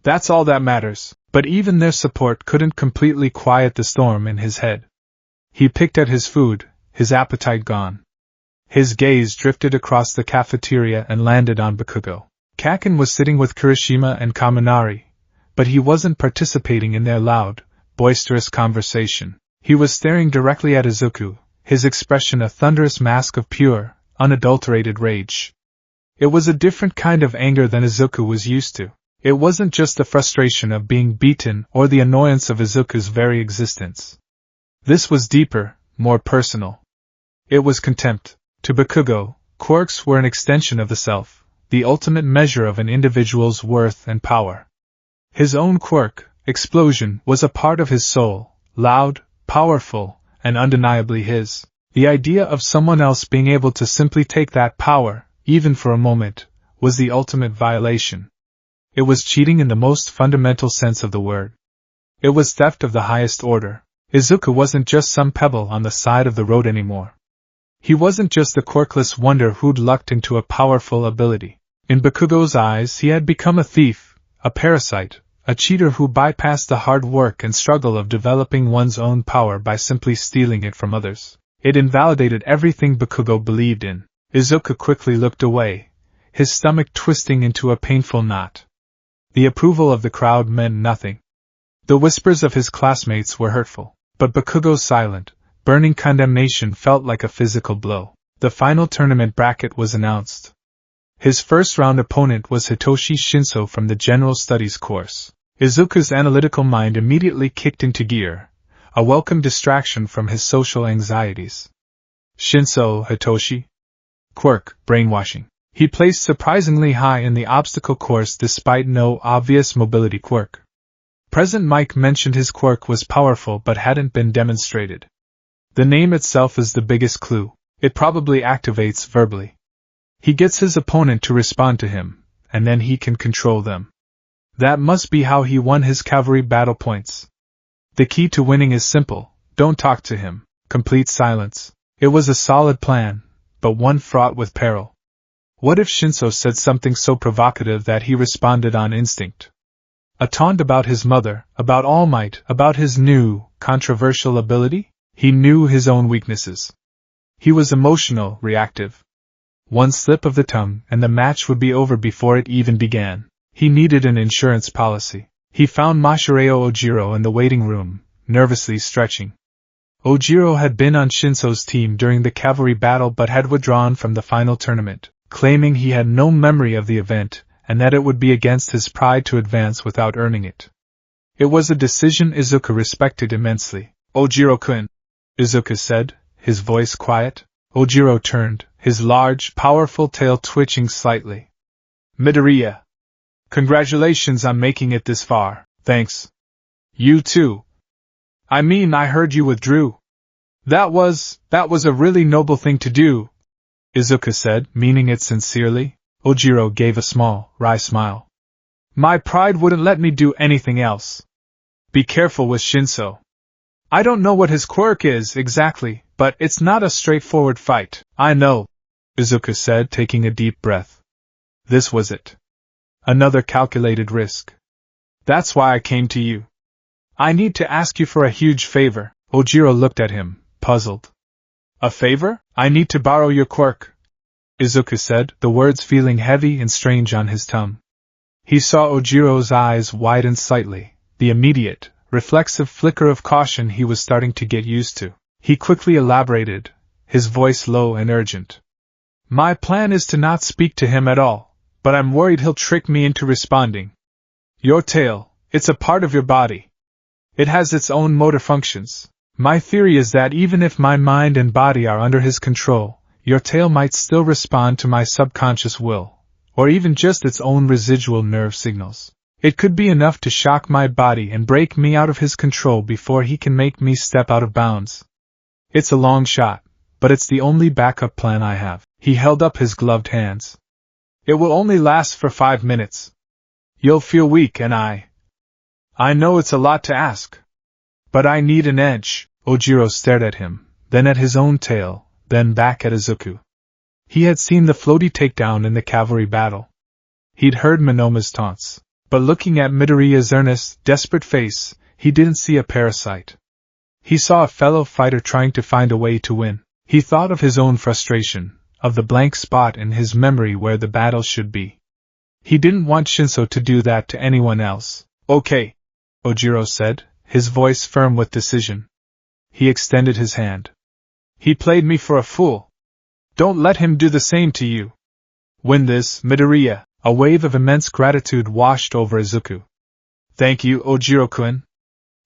That's all that matters." But even their support couldn't completely quiet the storm in his head. He picked at his food, his appetite gone. His gaze drifted across the cafeteria and landed on Bakugo. Kaken was sitting with Kirishima and Kaminari, but he wasn't participating in their loud, boisterous conversation. He was staring directly at Izuku, his expression a thunderous mask of pure, unadulterated rage. It was a different kind of anger than Izuku was used to. It wasn't just the frustration of being beaten or the annoyance of Izuku's very existence. This was deeper, more personal. It was contempt. To Bakugo, quirks were an extension of the self, the ultimate measure of an individual's worth and power. His own quirk, Explosion, was a part of his soul, loud, powerful, and undeniably his. The idea of someone else being able to simply take that power, even for a moment, was the ultimate violation. It was cheating in the most fundamental sense of the word. It was theft of the highest order. Izuku wasn't just some pebble on the side of the road anymore. He wasn't just the quirkless wonder who'd lucked into a powerful ability. In Bakugo's eyes, he had become a thief, a parasite, a cheater who bypassed the hard work and struggle of developing one's own power by simply stealing it from others. It invalidated everything Bakugo believed in. Izuku quickly looked away, his stomach twisting into a painful knot. The approval of the crowd meant nothing. The whispers of his classmates were hurtful, but Bakugo's silent, burning condemnation felt like a physical blow. The final tournament bracket was announced. His first-round opponent was Hitoshi Shinso from the General Studies course. Izuku's analytical mind immediately kicked into gear, a welcome distraction from his social anxieties. Shinso Hitoshi? Quirk, brainwashing. He placed surprisingly high in the obstacle course despite no obvious mobility quirk. President Mike mentioned his quirk was powerful but hadn't been demonstrated. The name itself is the biggest clue. It probably activates verbally. He gets his opponent to respond to him, and then he can control them. That must be how he won his cavalry battle points. The key to winning is simple: don't talk to him. Complete silence. It was a solid plan, but one fraught with peril. What if Shinso said something so provocative that he responded on instinct? A taunt about his mother, about All Might, about his new, controversial ability? He knew his own weaknesses. He was emotional, reactive. One slip of the tongue and the match would be over before it even began. He needed an insurance policy. He found Mashireo Ojiro in the waiting room, nervously stretching. Ojiro had been on Shinso's team during the cavalry battle but had withdrawn from the final tournament, claiming he had no memory of the event and that it would be against his pride to advance without earning it. It was a decision Izuku respected immensely. "Ojiro-kun," Izuku said, his voice quiet. Ojiro turned, his large, powerful tail twitching slightly. "Midoriya. Congratulations on making it this far." "Thanks. You too. I mean, I heard you withdrew." That was a really noble thing to do," Izuku said, meaning it sincerely. Ojiro gave a small, wry smile. My pride wouldn't let me do anything else. Be careful with Shinso. I don't know what his quirk is exactly, but it's not a straightforward fight. I know, Izuku said, taking a deep breath. This was it. Another calculated risk. That's why I came to you. I need to ask you for a huge favor. Ojiro looked at him, puzzled. A favor? I need to borrow your quirk, Izuku said, the words feeling heavy and strange on his tongue. He saw Ojiro's eyes widen slightly, the immediate, reflexive flicker of caution he was starting to get used to. He quickly elaborated, his voice low and urgent. My plan is to not speak to him at all, but I'm worried he'll trick me into responding. Your tail, it's a part of your body. It has its own motor functions. My theory is that even if my mind and body are under his control, your tail might still respond to my subconscious will, or even just its own residual nerve signals. It could be enough to shock my body and break me out of his control before he can make me step out of bounds. It's a long shot, but it's the only backup plan I have. He held up his gloved hands. It will only last for 5 minutes. You'll feel weak and I know it's a lot to ask. But I need an edge. Ojiro stared at him, then at his own tail, then back at Izuku. He had seen the floaty takedown in the cavalry battle. He'd heard Monoma's taunts, but looking at Midoriya's earnest, desperate face, he didn't see a parasite. He saw a fellow fighter trying to find a way to win. He thought of his own frustration, of the blank spot in his memory where the battle should be. He didn't want Shinso to do that to anyone else. Okay, Ojiro said, his voice firm with decision. He extended his hand. He played me for a fool. Don't let him do the same to you. Win this, Midoriya. A wave of immense gratitude washed over Izuku. Thank you, Ojiro-kun.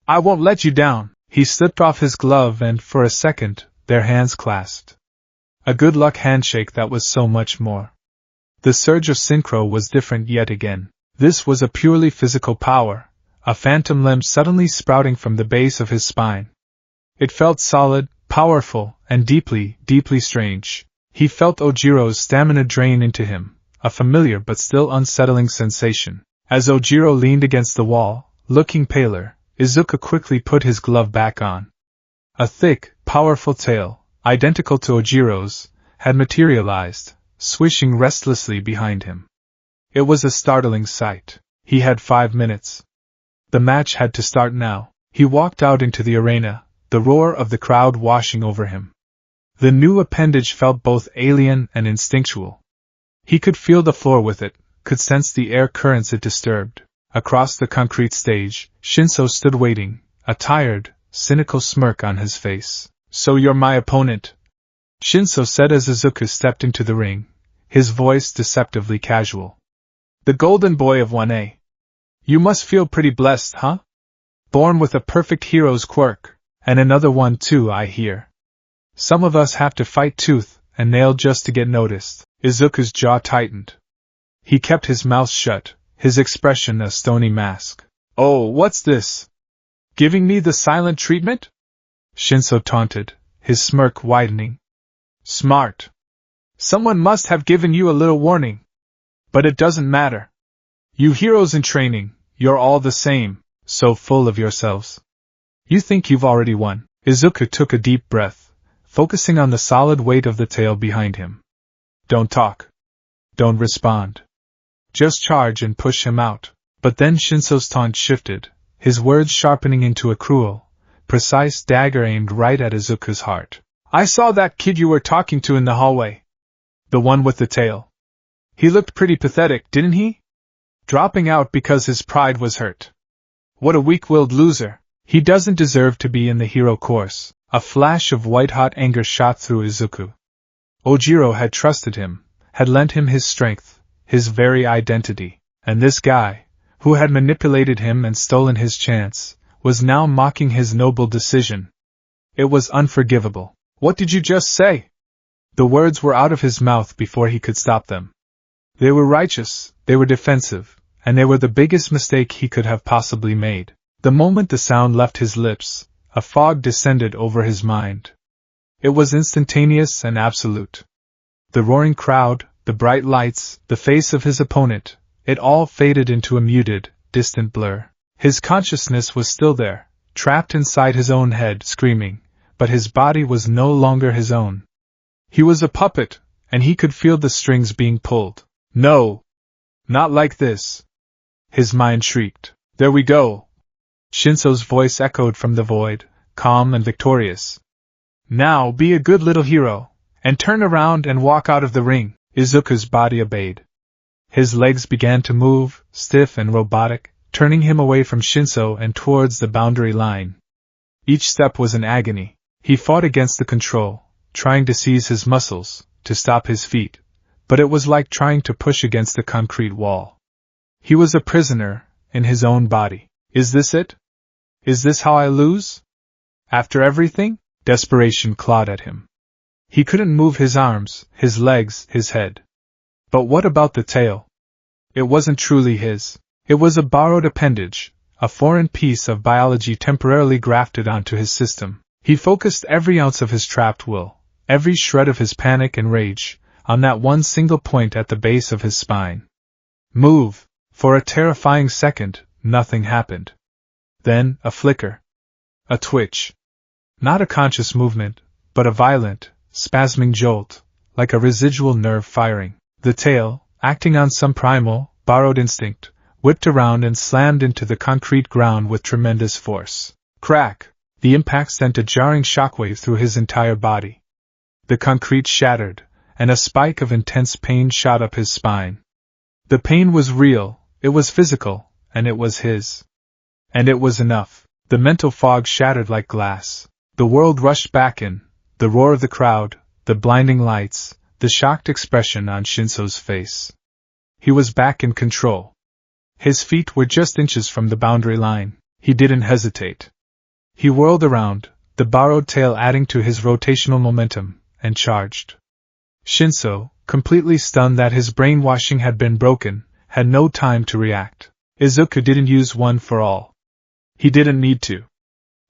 I won't let you down. He slipped off his glove and, for a second, their hands clasped. A good luck handshake that was so much more. The surge of synchro was different yet again. This was a purely physical power, a phantom limb suddenly sprouting from the base of his spine. It felt solid, powerful, and deeply, deeply strange. He felt Ojiro's stamina drain into him, a familiar but still unsettling sensation. As Ojiro leaned against the wall, looking paler, Izuku quickly put his glove back on. A thick, powerful tail, identical to Ojiro's, had materialized, swishing restlessly behind him. It was a startling sight. He had 5 minutes. The match had to start now. He walked out into the arena, the roar of the crowd washing over him. The new appendage felt both alien and instinctual. He could feel the floor with it, could sense the air currents it disturbed. Across the concrete stage, Shinso stood waiting, a tired, cynical smirk on his face. So you're my opponent, Shinso said as Izuku stepped into the ring, his voice deceptively casual. The golden boy of 1A. You must feel pretty blessed, huh? Born with a perfect hero's quirk, and another one too, I hear. Some of us have to fight tooth and nail just to get noticed. Izuku's jaw tightened. He kept his mouth shut, his expression a stony mask. Oh, what's this? Giving me the silent treatment? Shinso taunted, his smirk widening. Smart. Someone must have given you a little warning. But it doesn't matter. You heroes in training, you're all the same, so full of yourselves. You think you've already won. Izuku took a deep breath, focusing on the solid weight of the tail behind him. Don't talk. Don't respond. Just charge and push him out. But then Shinso's taunt shifted, his words sharpening into a cruel, precise dagger aimed right at Izuku's heart. I saw that kid you were talking to in the hallway. The one with the tail. He looked pretty pathetic, didn't he? Dropping out because his pride was hurt. What a weak-willed loser. He doesn't deserve to be in the hero course. A flash of white-hot anger shot through Izuku. Ojiro had trusted him, had lent him his strength, his very identity, and this guy, who had manipulated him and stolen his chance, was now mocking his noble decision. It was unforgivable. What did you just say? The words were out of his mouth before he could stop them. They were righteous, they were defensive, and they were the biggest mistake he could have possibly made. The moment the sound left his lips, a fog descended over his mind. It was instantaneous and absolute. The roaring crowd, the bright lights, the face of his opponent, it all faded into a muted, distant blur. His consciousness was still there, trapped inside his own head, screaming, but his body was no longer his own. He was a puppet, and he could feel the strings being pulled. No! Not like this! His mind shrieked. There we go! Shinso's voice echoed from the void, calm and victorious. Now be a good little hero, and turn around and walk out of the ring. Izuku's body obeyed. His legs began to move, stiff and robotic, turning him away from Shinso and towards the boundary line. Each step was an agony. He fought against the control, trying to seize his muscles, to stop his feet, but it was like trying to push against a concrete wall. He was a prisoner, in his own body. Is this it? Is this how I lose? After everything? Desperation clawed at him. He couldn't move his arms, his legs, his head. But what about the tail? It wasn't truly his. It was a borrowed appendage, a foreign piece of biology temporarily grafted onto his system. He focused every ounce of his trapped will, every shred of his panic and rage, on that one single point at the base of his spine. Move! For a terrifying second, nothing happened. Then, a flicker. A twitch. Not a conscious movement, but a violent, spasming jolt, like a residual nerve firing. The tail, acting on some primal, borrowed instinct, whipped around and slammed into the concrete ground with tremendous force. Crack! The impact sent a jarring shockwave through his entire body. The concrete shattered, and a spike of intense pain shot up his spine. The pain was real, it was physical, and it was his. And it was enough. The mental fog shattered like glass. The world rushed back in, the roar of the crowd, the blinding lights, the shocked expression on Shinso's face. He was back in control. His feet were just inches from the boundary line. He didn't hesitate. He whirled around, the borrowed tail adding to his rotational momentum, and charged. Shinso, completely stunned that his brainwashing had been broken, had no time to react. Izuku didn't use one for all. He didn't need to.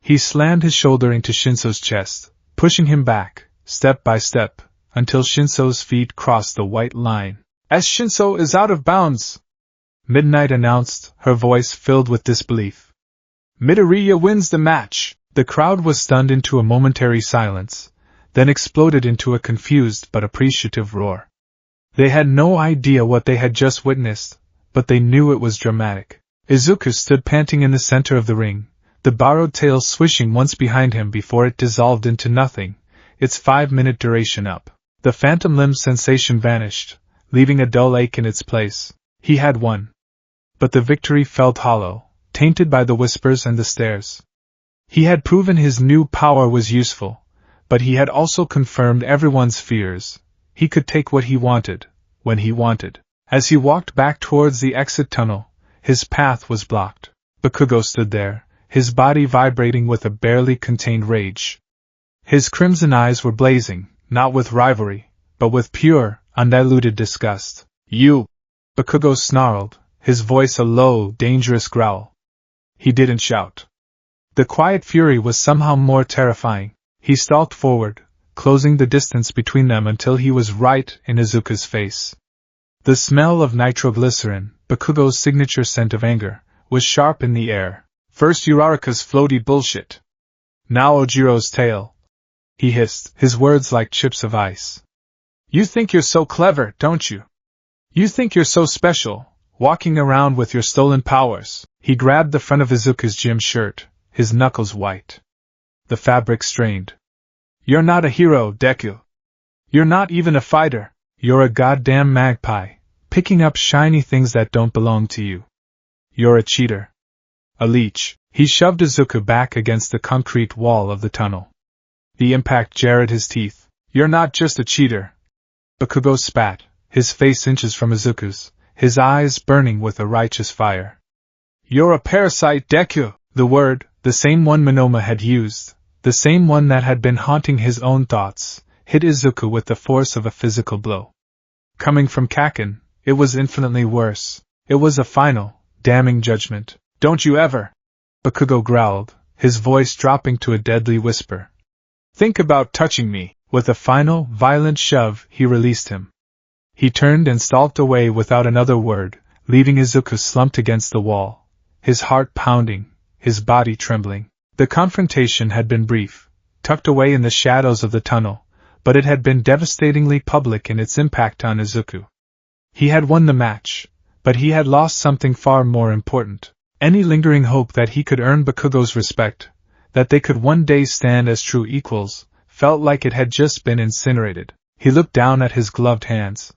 He slammed his shoulder into Shinso's chest, pushing him back, step by step, until Shinso's feet crossed the white line. As Shinso is out of bounds! Midnight announced, her voice filled with disbelief. Midoriya wins the match! The crowd was stunned into a momentary silence, then exploded into a confused but appreciative roar. They had no idea what they had just witnessed, but they knew it was dramatic. Izuku stood panting in the center of the ring, the borrowed tail swishing once behind him before it dissolved into nothing, its 5-minute duration up. The phantom limb sensation vanished, leaving a dull ache in its place. He had won. But the victory felt hollow, tainted by the whispers and the stares. He had proven his new power was useful, but he had also confirmed everyone's fears. He could take what he wanted, when he wanted. As he walked back towards the exit tunnel, his path was blocked. Bakugo stood there, his body vibrating with a barely contained rage. His crimson eyes were blazing, not with rivalry, but with pure, undiluted disgust. You! Bakugo snarled, his voice a low, dangerous growl. He didn't shout. The quiet fury was somehow more terrifying. He stalked forward, closing the distance between them until he was right in Izuku's face. The smell of nitroglycerin, Bakugo's signature scent of anger, was sharp in the air. First Uraraka's floaty bullshit. Now Ojiro's tail. He hissed, his words like chips of ice. You think you're so clever, don't you? You think you're so special, walking around with your stolen powers. He grabbed the front of Izuku's gym shirt, his knuckles white. The fabric strained. You're not a hero, Deku. You're not even a fighter. You're a goddamn magpie, picking up shiny things that don't belong to you. You're a cheater. A leech. He shoved Izuku back against the concrete wall of the tunnel. The impact jarred his teeth. You're not just a cheater. Bakugo spat, his face inches from Izuku's, his eyes burning with a righteous fire. You're a parasite, Deku! The word, the same one Monoma had used, the same one that had been haunting his own thoughts, hit Izuku with the force of a physical blow. Coming from Kaken, it was infinitely worse. It was a final, damning judgment. Don't you ever! Bakugo growled, his voice dropping to a deadly whisper. Think about touching me. With a final, violent shove, he released him. He turned and stalked away without another word, leaving Izuku slumped against the wall, his heart pounding, his body trembling. The confrontation had been brief, tucked away in the shadows of the tunnel, but it had been devastatingly public in its impact on Izuku. He had won the match, but he had lost something far more important. Any lingering hope that he could earn Bakugo's respect, that they could one day stand as true equals, felt like it had just been incinerated. He looked down at his gloved hands.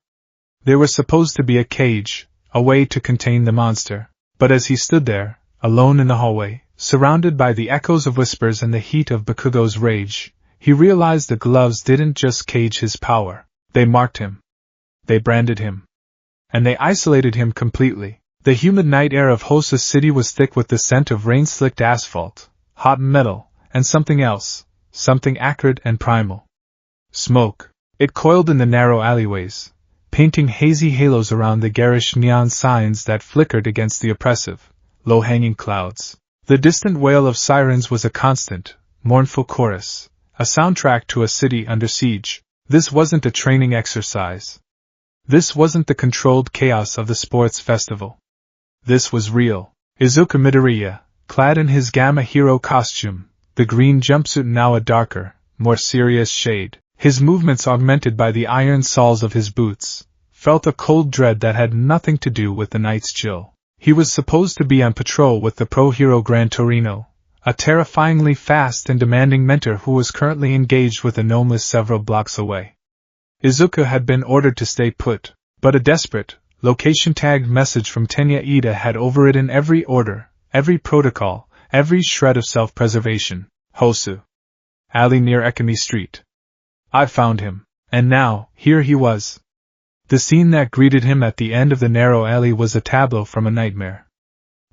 They were supposed to be a cage, a way to contain the monster, but as he stood there, alone in the hallway, surrounded by the echoes of whispers and the heat of Bakugo's rage, he realized the gloves didn't just cage his power, they marked him. They branded him. And they isolated him completely. The humid night air of Hosa City was thick with the scent of rain-slicked asphalt, hot metal, and something else, something acrid and primal. Smoke. It coiled in the narrow alleyways, painting hazy halos around the garish neon signs that flickered against the oppressive, low-hanging clouds. The distant wail of sirens was a constant, mournful chorus, a soundtrack to a city under siege. This wasn't a training exercise. This wasn't the controlled chaos of the sports festival. This was real. Izuku Midoriya, clad in his Gamma Hero costume, the green jumpsuit now a darker, more serious shade, his movements augmented by the iron soles of his boots, felt a cold dread that had nothing to do with the night's chill. He was supposed to be on patrol with the pro-hero Gran Torino, a terrifyingly fast and demanding mentor who was currently engaged with a gnome several blocks away. Izuku had been ordered to stay put, but a desperate, location-tagged message from Tenya Ida had overridden every order, every protocol, every shred of self-preservation. Hosu. Alley near Ekami Street. I found him, and now, here he was. The scene that greeted him at the end of the narrow alley was a tableau from a nightmare.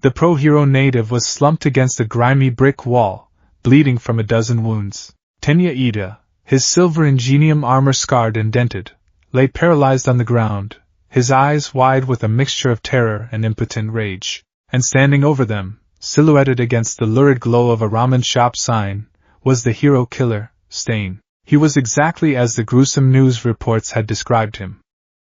The pro-hero native was slumped against a grimy brick wall, bleeding from a dozen wounds. Tenya Ida, his silver ingenium armor scarred and dented, lay paralyzed on the ground, his eyes wide with a mixture of terror and impotent rage. And standing over them, silhouetted against the lurid glow of a ramen shop sign, was the hero killer, Stain. He was exactly as the gruesome news reports had described him.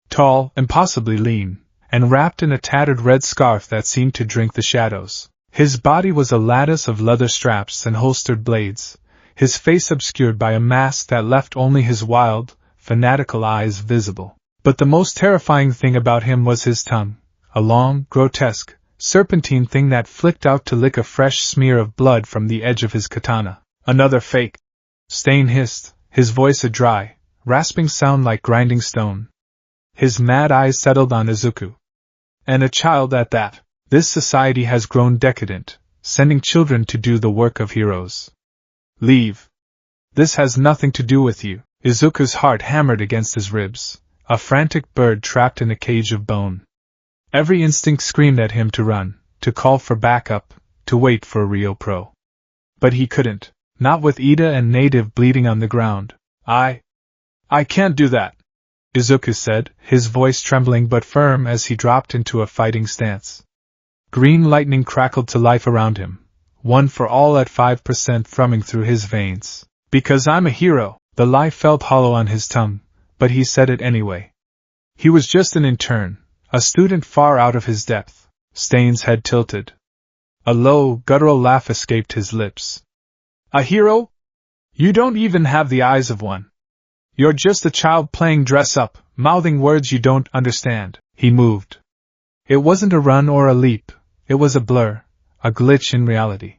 Tall, impossibly lean, and wrapped in a tattered red scarf that seemed to drink the shadows. His body was a lattice of leather straps and holstered blades, his face obscured by a mask that left only his wild, fanatical eyes visible. But the most terrifying thing about him was his tongue, a long, grotesque, serpentine thing that flicked out to lick a fresh smear of blood from the edge of his katana. Another fake. Stain hissed, his voice a dry, rasping sound like grinding stone. His mad eyes settled on Izuku. And a child at that. This society has grown decadent, sending children to do the work of heroes. Leave. This has nothing to do with you. Izuku's heart hammered against his ribs, a frantic bird trapped in a cage of bone. Every instinct screamed at him to run, to call for backup, to wait for a Rio Pro. But he couldn't, not with Ida and Native bleeding on the ground. I can't do that, Izuku said, his voice trembling but firm as he dropped into a fighting stance. Green lightning crackled to life around him, one for all at 5% thrumming through his veins. Because I'm a hero. The lie felt hollow on his tongue, but he said it anyway. He was just an intern, a student far out of his depth. Stain's head tilted. A low, guttural laugh escaped his lips. A hero? You don't even have the eyes of one. You're just a child playing dress-up, mouthing words you don't understand. He moved. It wasn't a run or a leap, it was a blur, a glitch in reality.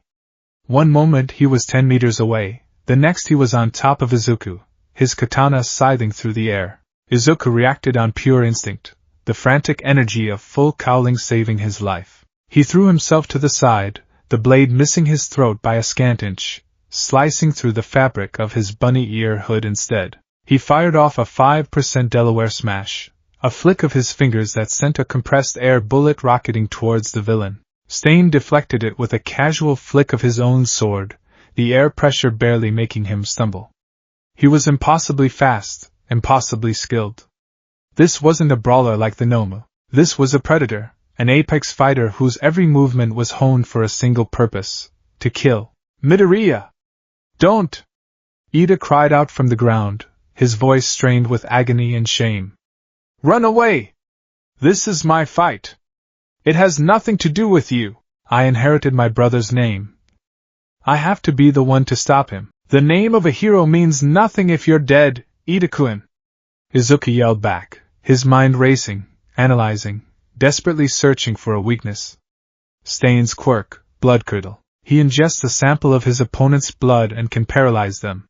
One moment he was 10 meters away, the next he was on top of Izuku, his katana scything through the air. Izuku reacted on pure instinct, the frantic energy of full cowling saving his life. He threw himself to the side, the blade missing his throat by a scant inch, slicing through the fabric of his bunny ear hood instead. He fired off a 5% Delaware smash, a flick of his fingers that sent a compressed air bullet rocketing towards the villain. Stain deflected it with a casual flick of his own sword, the air pressure barely making him stumble. He was impossibly fast, impossibly skilled. This wasn't a brawler like the Nomu. This was a predator, an apex fighter whose every movement was honed for a single purpose: to kill. Midoriya! Don't! Ida cried out from the ground, his voice strained with agony and shame. Run away! This is my fight. It has nothing to do with you. I inherited my brother's name. I have to be the one to stop him. The name of a hero means nothing if you're dead, Ida-kun. Izuku yelled back, his mind racing, analyzing, desperately searching for a weakness. Stain's quirk, blood curdle. He ingests a sample of his opponent's blood and can paralyze them.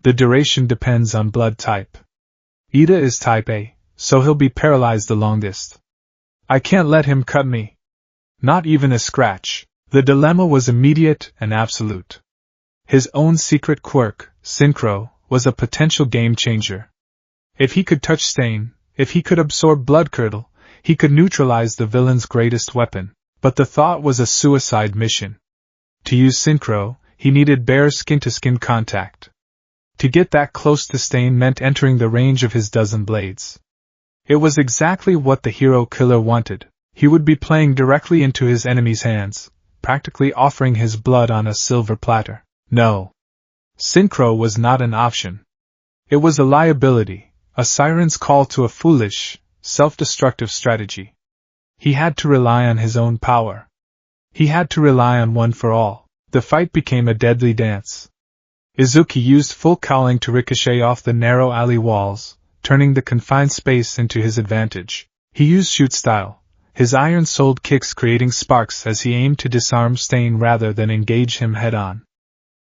The duration depends on blood type. Ida is type A, so he'll be paralyzed the longest. I can't let him cut me. Not even a scratch. The dilemma was immediate and absolute. His own secret quirk, Synchro, was a potential game changer. If he could touch Stain, if he could absorb blood curdle, he could neutralize the villain's greatest weapon. But the thought was a suicide mission. To use Synchro, he needed bare skin-to-skin contact. To get that close to Stain meant entering the range of his dozen blades. It was exactly what the hero killer wanted. He would be playing directly into his enemy's hands, practically offering his blood on a silver platter. No. Synchro was not an option. It was a liability, a siren's call to a foolish, self-destructive strategy. He had to rely on his own power. He had to rely on one for all. The fight became a deadly dance. Izuku used full cowling to ricochet off the narrow alley walls, turning the confined space into his advantage. He used shoot style, his iron-souled kicks creating sparks as he aimed to disarm Stain rather than engage him head-on.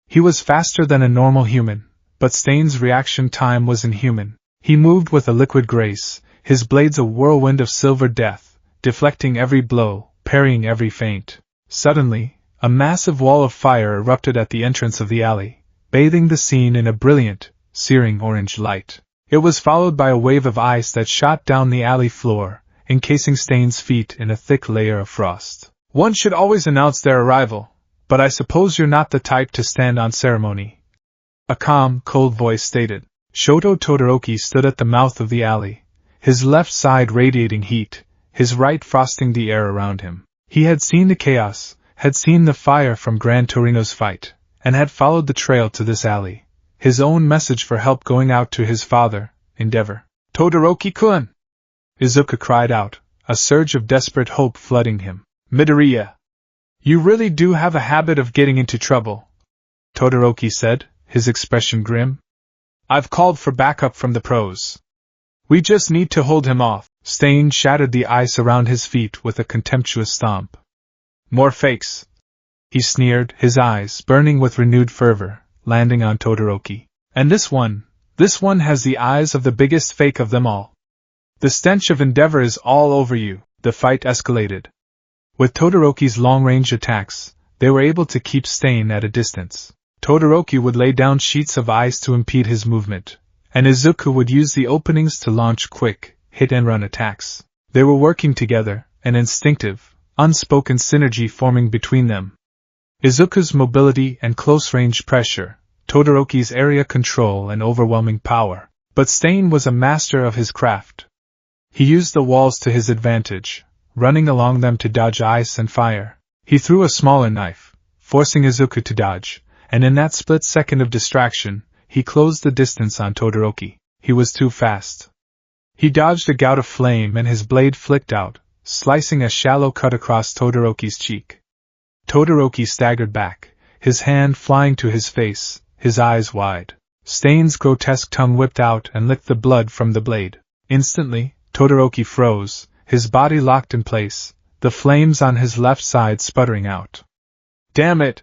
He was faster than a normal human, but Stain's reaction time was inhuman. He moved with a liquid grace, his blades a whirlwind of silver death, deflecting every blow, parrying every feint. Suddenly, a massive wall of fire erupted at the entrance of the alley, bathing the scene in a brilliant, searing orange light. It was followed by a wave of ice that shot down the alley floor, encasing Stain's feet in a thick layer of frost. One should always announce their arrival, but I suppose you're not the type to stand on ceremony. A calm, cold voice stated. Shoto Todoroki stood at the mouth of the alley, his left side radiating heat, his right frosting the air around him. He had seen the chaos, had seen the fire from Gran Torino's fight, and had followed the trail to this alley, his own message for help going out to his father, Endeavor. Todoroki-kun! Izuku cried out, a surge of desperate hope flooding him. Midoriya! You really do have a habit of getting into trouble, Todoroki said, his expression grim. I've called for backup from the pros. We just need to hold him off. Stain shattered the ice around his feet with a contemptuous stomp. More fakes, he sneered, his eyes burning with renewed fervor, landing on Todoroki. And this one has the eyes of the biggest fake of them all. The stench of Endeavor is all over you. The fight escalated. With Todoroki's long-range attacks, they were able to keep Stain at a distance. Todoroki would lay down sheets of ice to impede his movement, and Izuku would use the openings to launch quick, hit-and-run attacks. They were working together, an instinctive, unspoken synergy forming between them. Izuku's mobility and close-range pressure, Todoroki's area control and overwhelming power. But Stain was a master of his craft. He used the walls to his advantage, running along them to dodge ice and fire. He threw a smaller knife, forcing Izuku to dodge, and in that split second of distraction, he closed the distance on Todoroki. He was too fast. He dodged a gout of flame and his blade flicked out, slicing a shallow cut across Todoroki's cheek. Todoroki staggered back, his hand flying to his face, his eyes wide. Stain's grotesque tongue whipped out and licked the blood from the blade. Instantly, Todoroki froze, his body locked in place, the flames on his left side sputtering out. Damn it!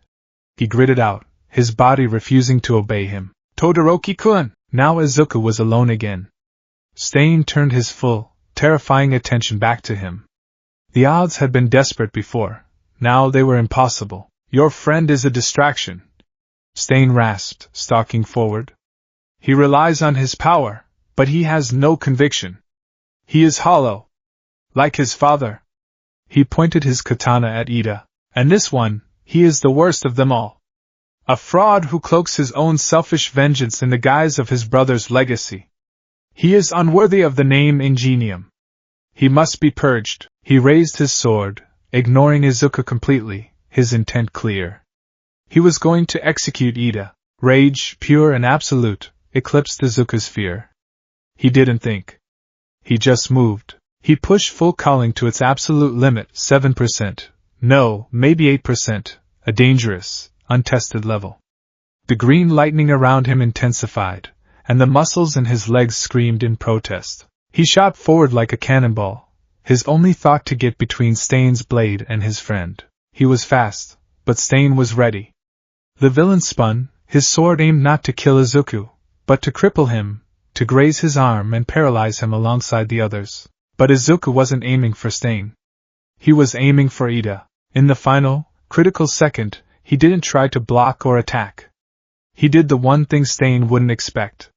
He gritted out, his body refusing to obey him. Todoroki-kun! Now Izuku was alone again. Stain turned his full, terrifying attention back to him. The odds had been desperate before, now they were impossible. Your friend is a distraction, Stain rasped, stalking forward. He relies on his power, but he has no conviction. He is hollow. Like his father. He pointed his katana at Ida. And this one, he is the worst of them all. A fraud who cloaks his own selfish vengeance in the guise of his brother's legacy. He is unworthy of the name Ingenium. He must be purged. He raised his sword, ignoring Izuku completely, his intent clear. He was going to execute Ida. Rage, pure and absolute, eclipsed Izuku's fear. He didn't think. He just moved. He pushed full calling to its absolute limit, 7%. No, maybe 8%, a dangerous, untested level. The green lightning around him intensified, and the muscles in his legs screamed in protest. He shot forward like a cannonball, his only thought to get between Stain's blade and his friend. He was fast, but Stain was ready. The villain spun, his sword aimed not to kill Izuku, but to cripple him, to graze his arm and paralyze him alongside the others. But Izuku wasn't aiming for Stain. He was aiming for Ida. In the final, critical second, he didn't try to block or attack. He did the one thing Stain wouldn't expect.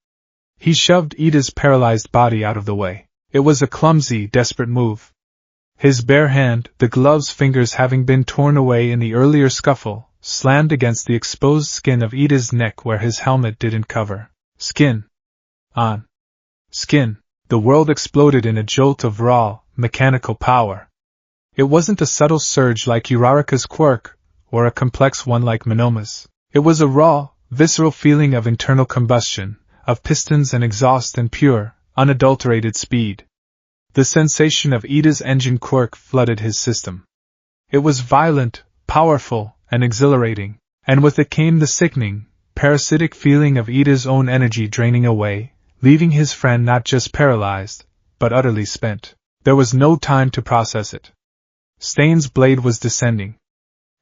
He shoved Ida's paralyzed body out of the way. It was a clumsy, desperate move. His bare hand, the glove's fingers having been torn away in the earlier scuffle, slammed against the exposed skin of Ida's neck where his helmet didn't cover. Skin. On. Skin. The world exploded in a jolt of raw, mechanical power. It wasn't a subtle surge like Uraraka's quirk, or a complex one like Monoma's. It was a raw, visceral feeling of internal combustion, of pistons and exhaust and pure, unadulterated speed. The sensation of Ida's engine quirk flooded his system. It was violent, powerful, and exhilarating, and with it came the sickening, parasitic feeling of Ida's own energy draining away, leaving his friend not just paralyzed, but utterly spent. There was no time to process it. Stain's blade was descending.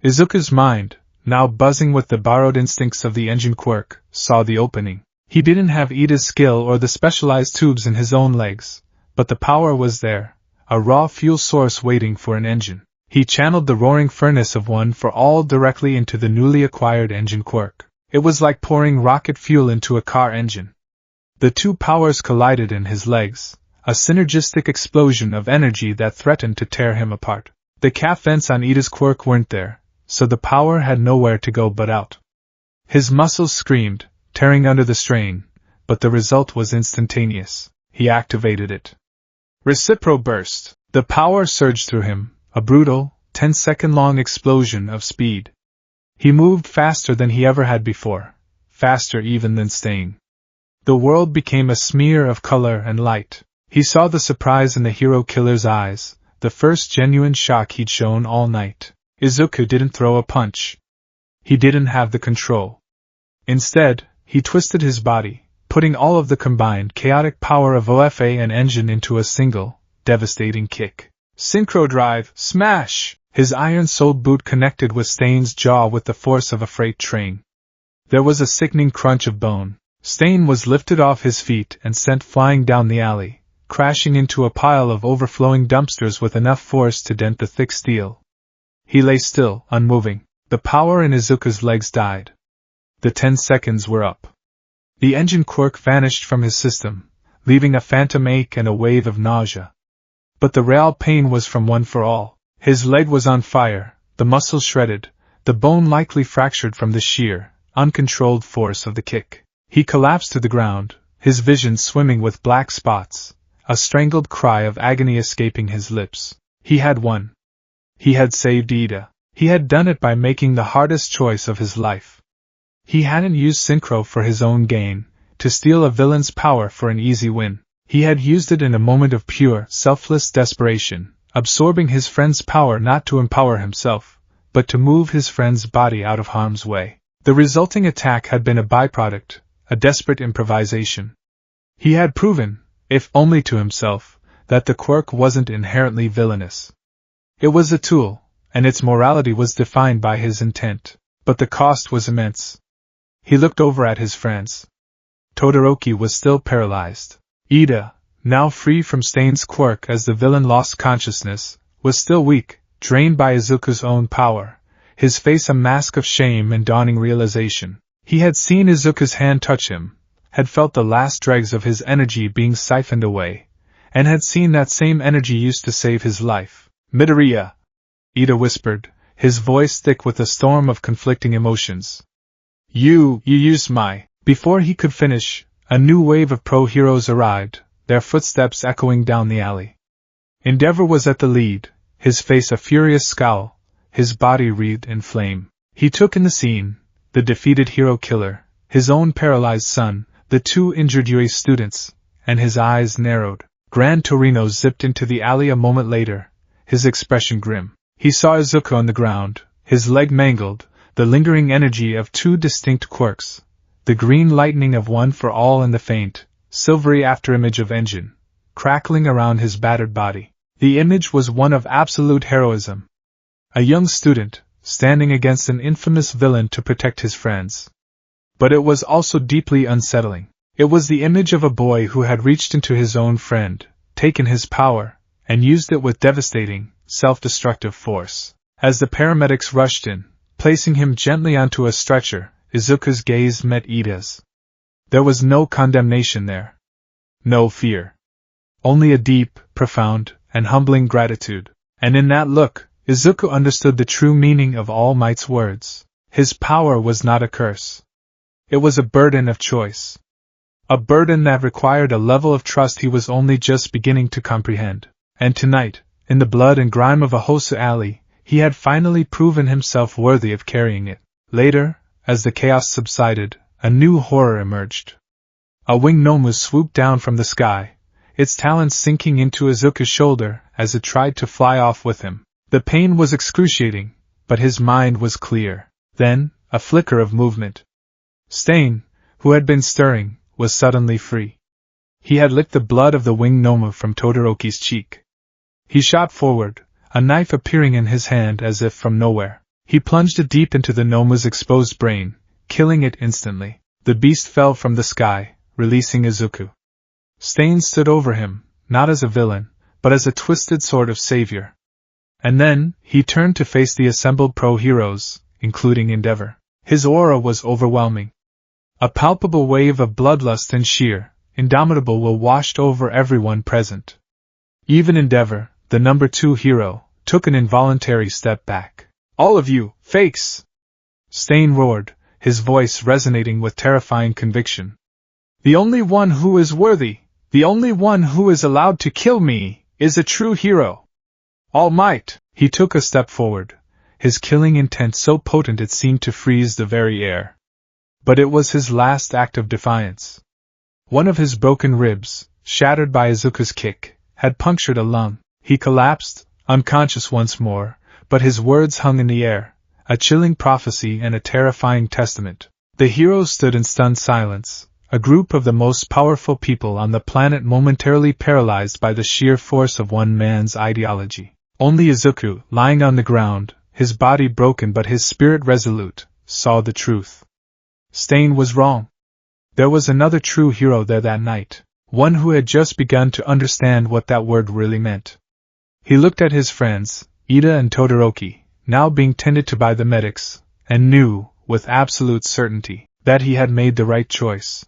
Izuku's mind, now buzzing with the borrowed instincts of the engine quirk, saw the opening. He didn't have Ida's skill or the specialized tubes in his own legs, but the power was there, a raw fuel source waiting for an engine. He channeled the roaring furnace of one for all directly into the newly acquired engine quirk. It was like pouring rocket fuel into a car engine. The two powers collided in his legs, a synergistic explosion of energy that threatened to tear him apart. The calf vents on Ida's quirk weren't there, so the power had nowhere to go but out. His muscles screamed, tearing under the strain, but the result was instantaneous. He activated it. Recipro burst. The power surged through him, a brutal, 10-second-long explosion of speed. He moved faster than he ever had before, faster even than Stain. The world became a smear of color and light. He saw the surprise in the hero killer's eyes, the first genuine shock he'd shown all night. Izuku didn't throw a punch. He didn't have the control. Instead, he twisted his body, putting all of the combined chaotic power of OFA and engine into a single, devastating kick. Synchro drive, smash! His iron-soled boot connected with Stain's jaw with the force of a freight train. There was a sickening crunch of bone. Stain was lifted off his feet and sent flying down the alley, crashing into a pile of overflowing dumpsters with enough force to dent the thick steel. He lay still, unmoving. The power in Izuku's legs died. The 10 seconds were up. The engine quirk vanished from his system, leaving a phantom ache and a wave of nausea. But the real pain was from One for All. His leg was on fire, the muscle shredded, the bone likely fractured from the sheer, uncontrolled force of the kick. He collapsed to the ground, his vision swimming with black spots, a strangled cry of agony escaping his lips. He had won. He had saved Ida. He had done it by making the hardest choice of his life. He hadn't used synchro for his own gain, to steal a villain's power for an easy win. He had used it in a moment of pure, selfless desperation, absorbing his friend's power not to empower himself, but to move his friend's body out of harm's way. The resulting attack had been a byproduct, a desperate improvisation. He had proven, if only to himself, that the quirk wasn't inherently villainous. It was a tool, and its morality was defined by his intent, but the cost was immense. He looked over at his friends. Todoroki was still paralyzed. Ida, now free from Stain's quirk as the villain lost consciousness, was still weak, drained by Izuku's own power, his face a mask of shame and dawning realization. He had seen Izuku's hand touch him, had felt the last dregs of his energy being siphoned away, and had seen that same energy used to save his life. Midoriya, Ida whispered, his voice thick with a storm of conflicting emotions. You used my... Before he could finish, a new wave of pro-heroes arrived, their footsteps echoing down the alley. Endeavor was at the lead, his face a furious scowl, his body wreathed in flame. He took in the scene, the defeated hero killer, his own paralyzed son, the two injured UA students, and his eyes narrowed. Gran Torino zipped into the alley a moment later, his expression grim. He saw Izuku on the ground, his leg mangled, the lingering energy of two distinct quirks, the green lightning of one for all and the faint, silvery afterimage of engine, crackling around his battered body. The image was one of absolute heroism. A young student, standing against an infamous villain to protect his friends. But it was also deeply unsettling. It was the image of a boy who had reached into his own friend, taken his power, and used it with devastating, self-destructive force. As the paramedics rushed in, placing him gently onto a stretcher, Izuku's gaze met Ida's. There was no condemnation there. No fear. Only a deep, profound, and humbling gratitude. And in that look, Izuku understood the true meaning of All Might's words. His power was not a curse. It was a burden of choice. A burden that required a level of trust he was only just beginning to comprehend. And tonight, in the blood and grime of a Hosu alley, he had finally proven himself worthy of carrying it. Later, as the chaos subsided, a new horror emerged. A winged gnome swooped down from the sky, its talons sinking into Izuku's shoulder as it tried to fly off with him. The pain was excruciating, but his mind was clear. Then, a flicker of movement. Stain, who had been stirring, was suddenly free. He had licked the blood of the winged gnome from Todoroki's cheek. He shot forward, a knife appearing in his hand as if from nowhere. He plunged it deep into the gnome's exposed brain, killing it instantly. The beast fell from the sky, releasing Izuku. Stain stood over him, not as a villain, but as a twisted sort of savior. And then, he turned to face the assembled pro-heroes, including Endeavor. His aura was overwhelming. A palpable wave of bloodlust and sheer, indomitable will washed over everyone present. Even Endeavor, the number 2 hero, took an involuntary step back. "All of you, fakes!" Stain roared, his voice resonating with terrifying conviction. "The only one who is worthy, the only one who is allowed to kill me, is a true hero. All Might!" He took a step forward, his killing intent so potent it seemed to freeze the very air. But it was his last act of defiance. One of his broken ribs, shattered by Izuku's kick, had punctured a lung. He collapsed, unconscious once more, but his words hung in the air, a chilling prophecy and a terrifying testament. The heroes stood in stunned silence, a group of the most powerful people on the planet momentarily paralyzed by the sheer force of one man's ideology. Only Izuku, lying on the ground, his body broken but his spirit resolute, saw the truth. Stain was wrong. There was another true hero there that night, one who had just begun to understand what that word really meant. He looked at his friends, Ida and Todoroki, now being tended to by the medics, and knew, with absolute certainty, that he had made the right choice.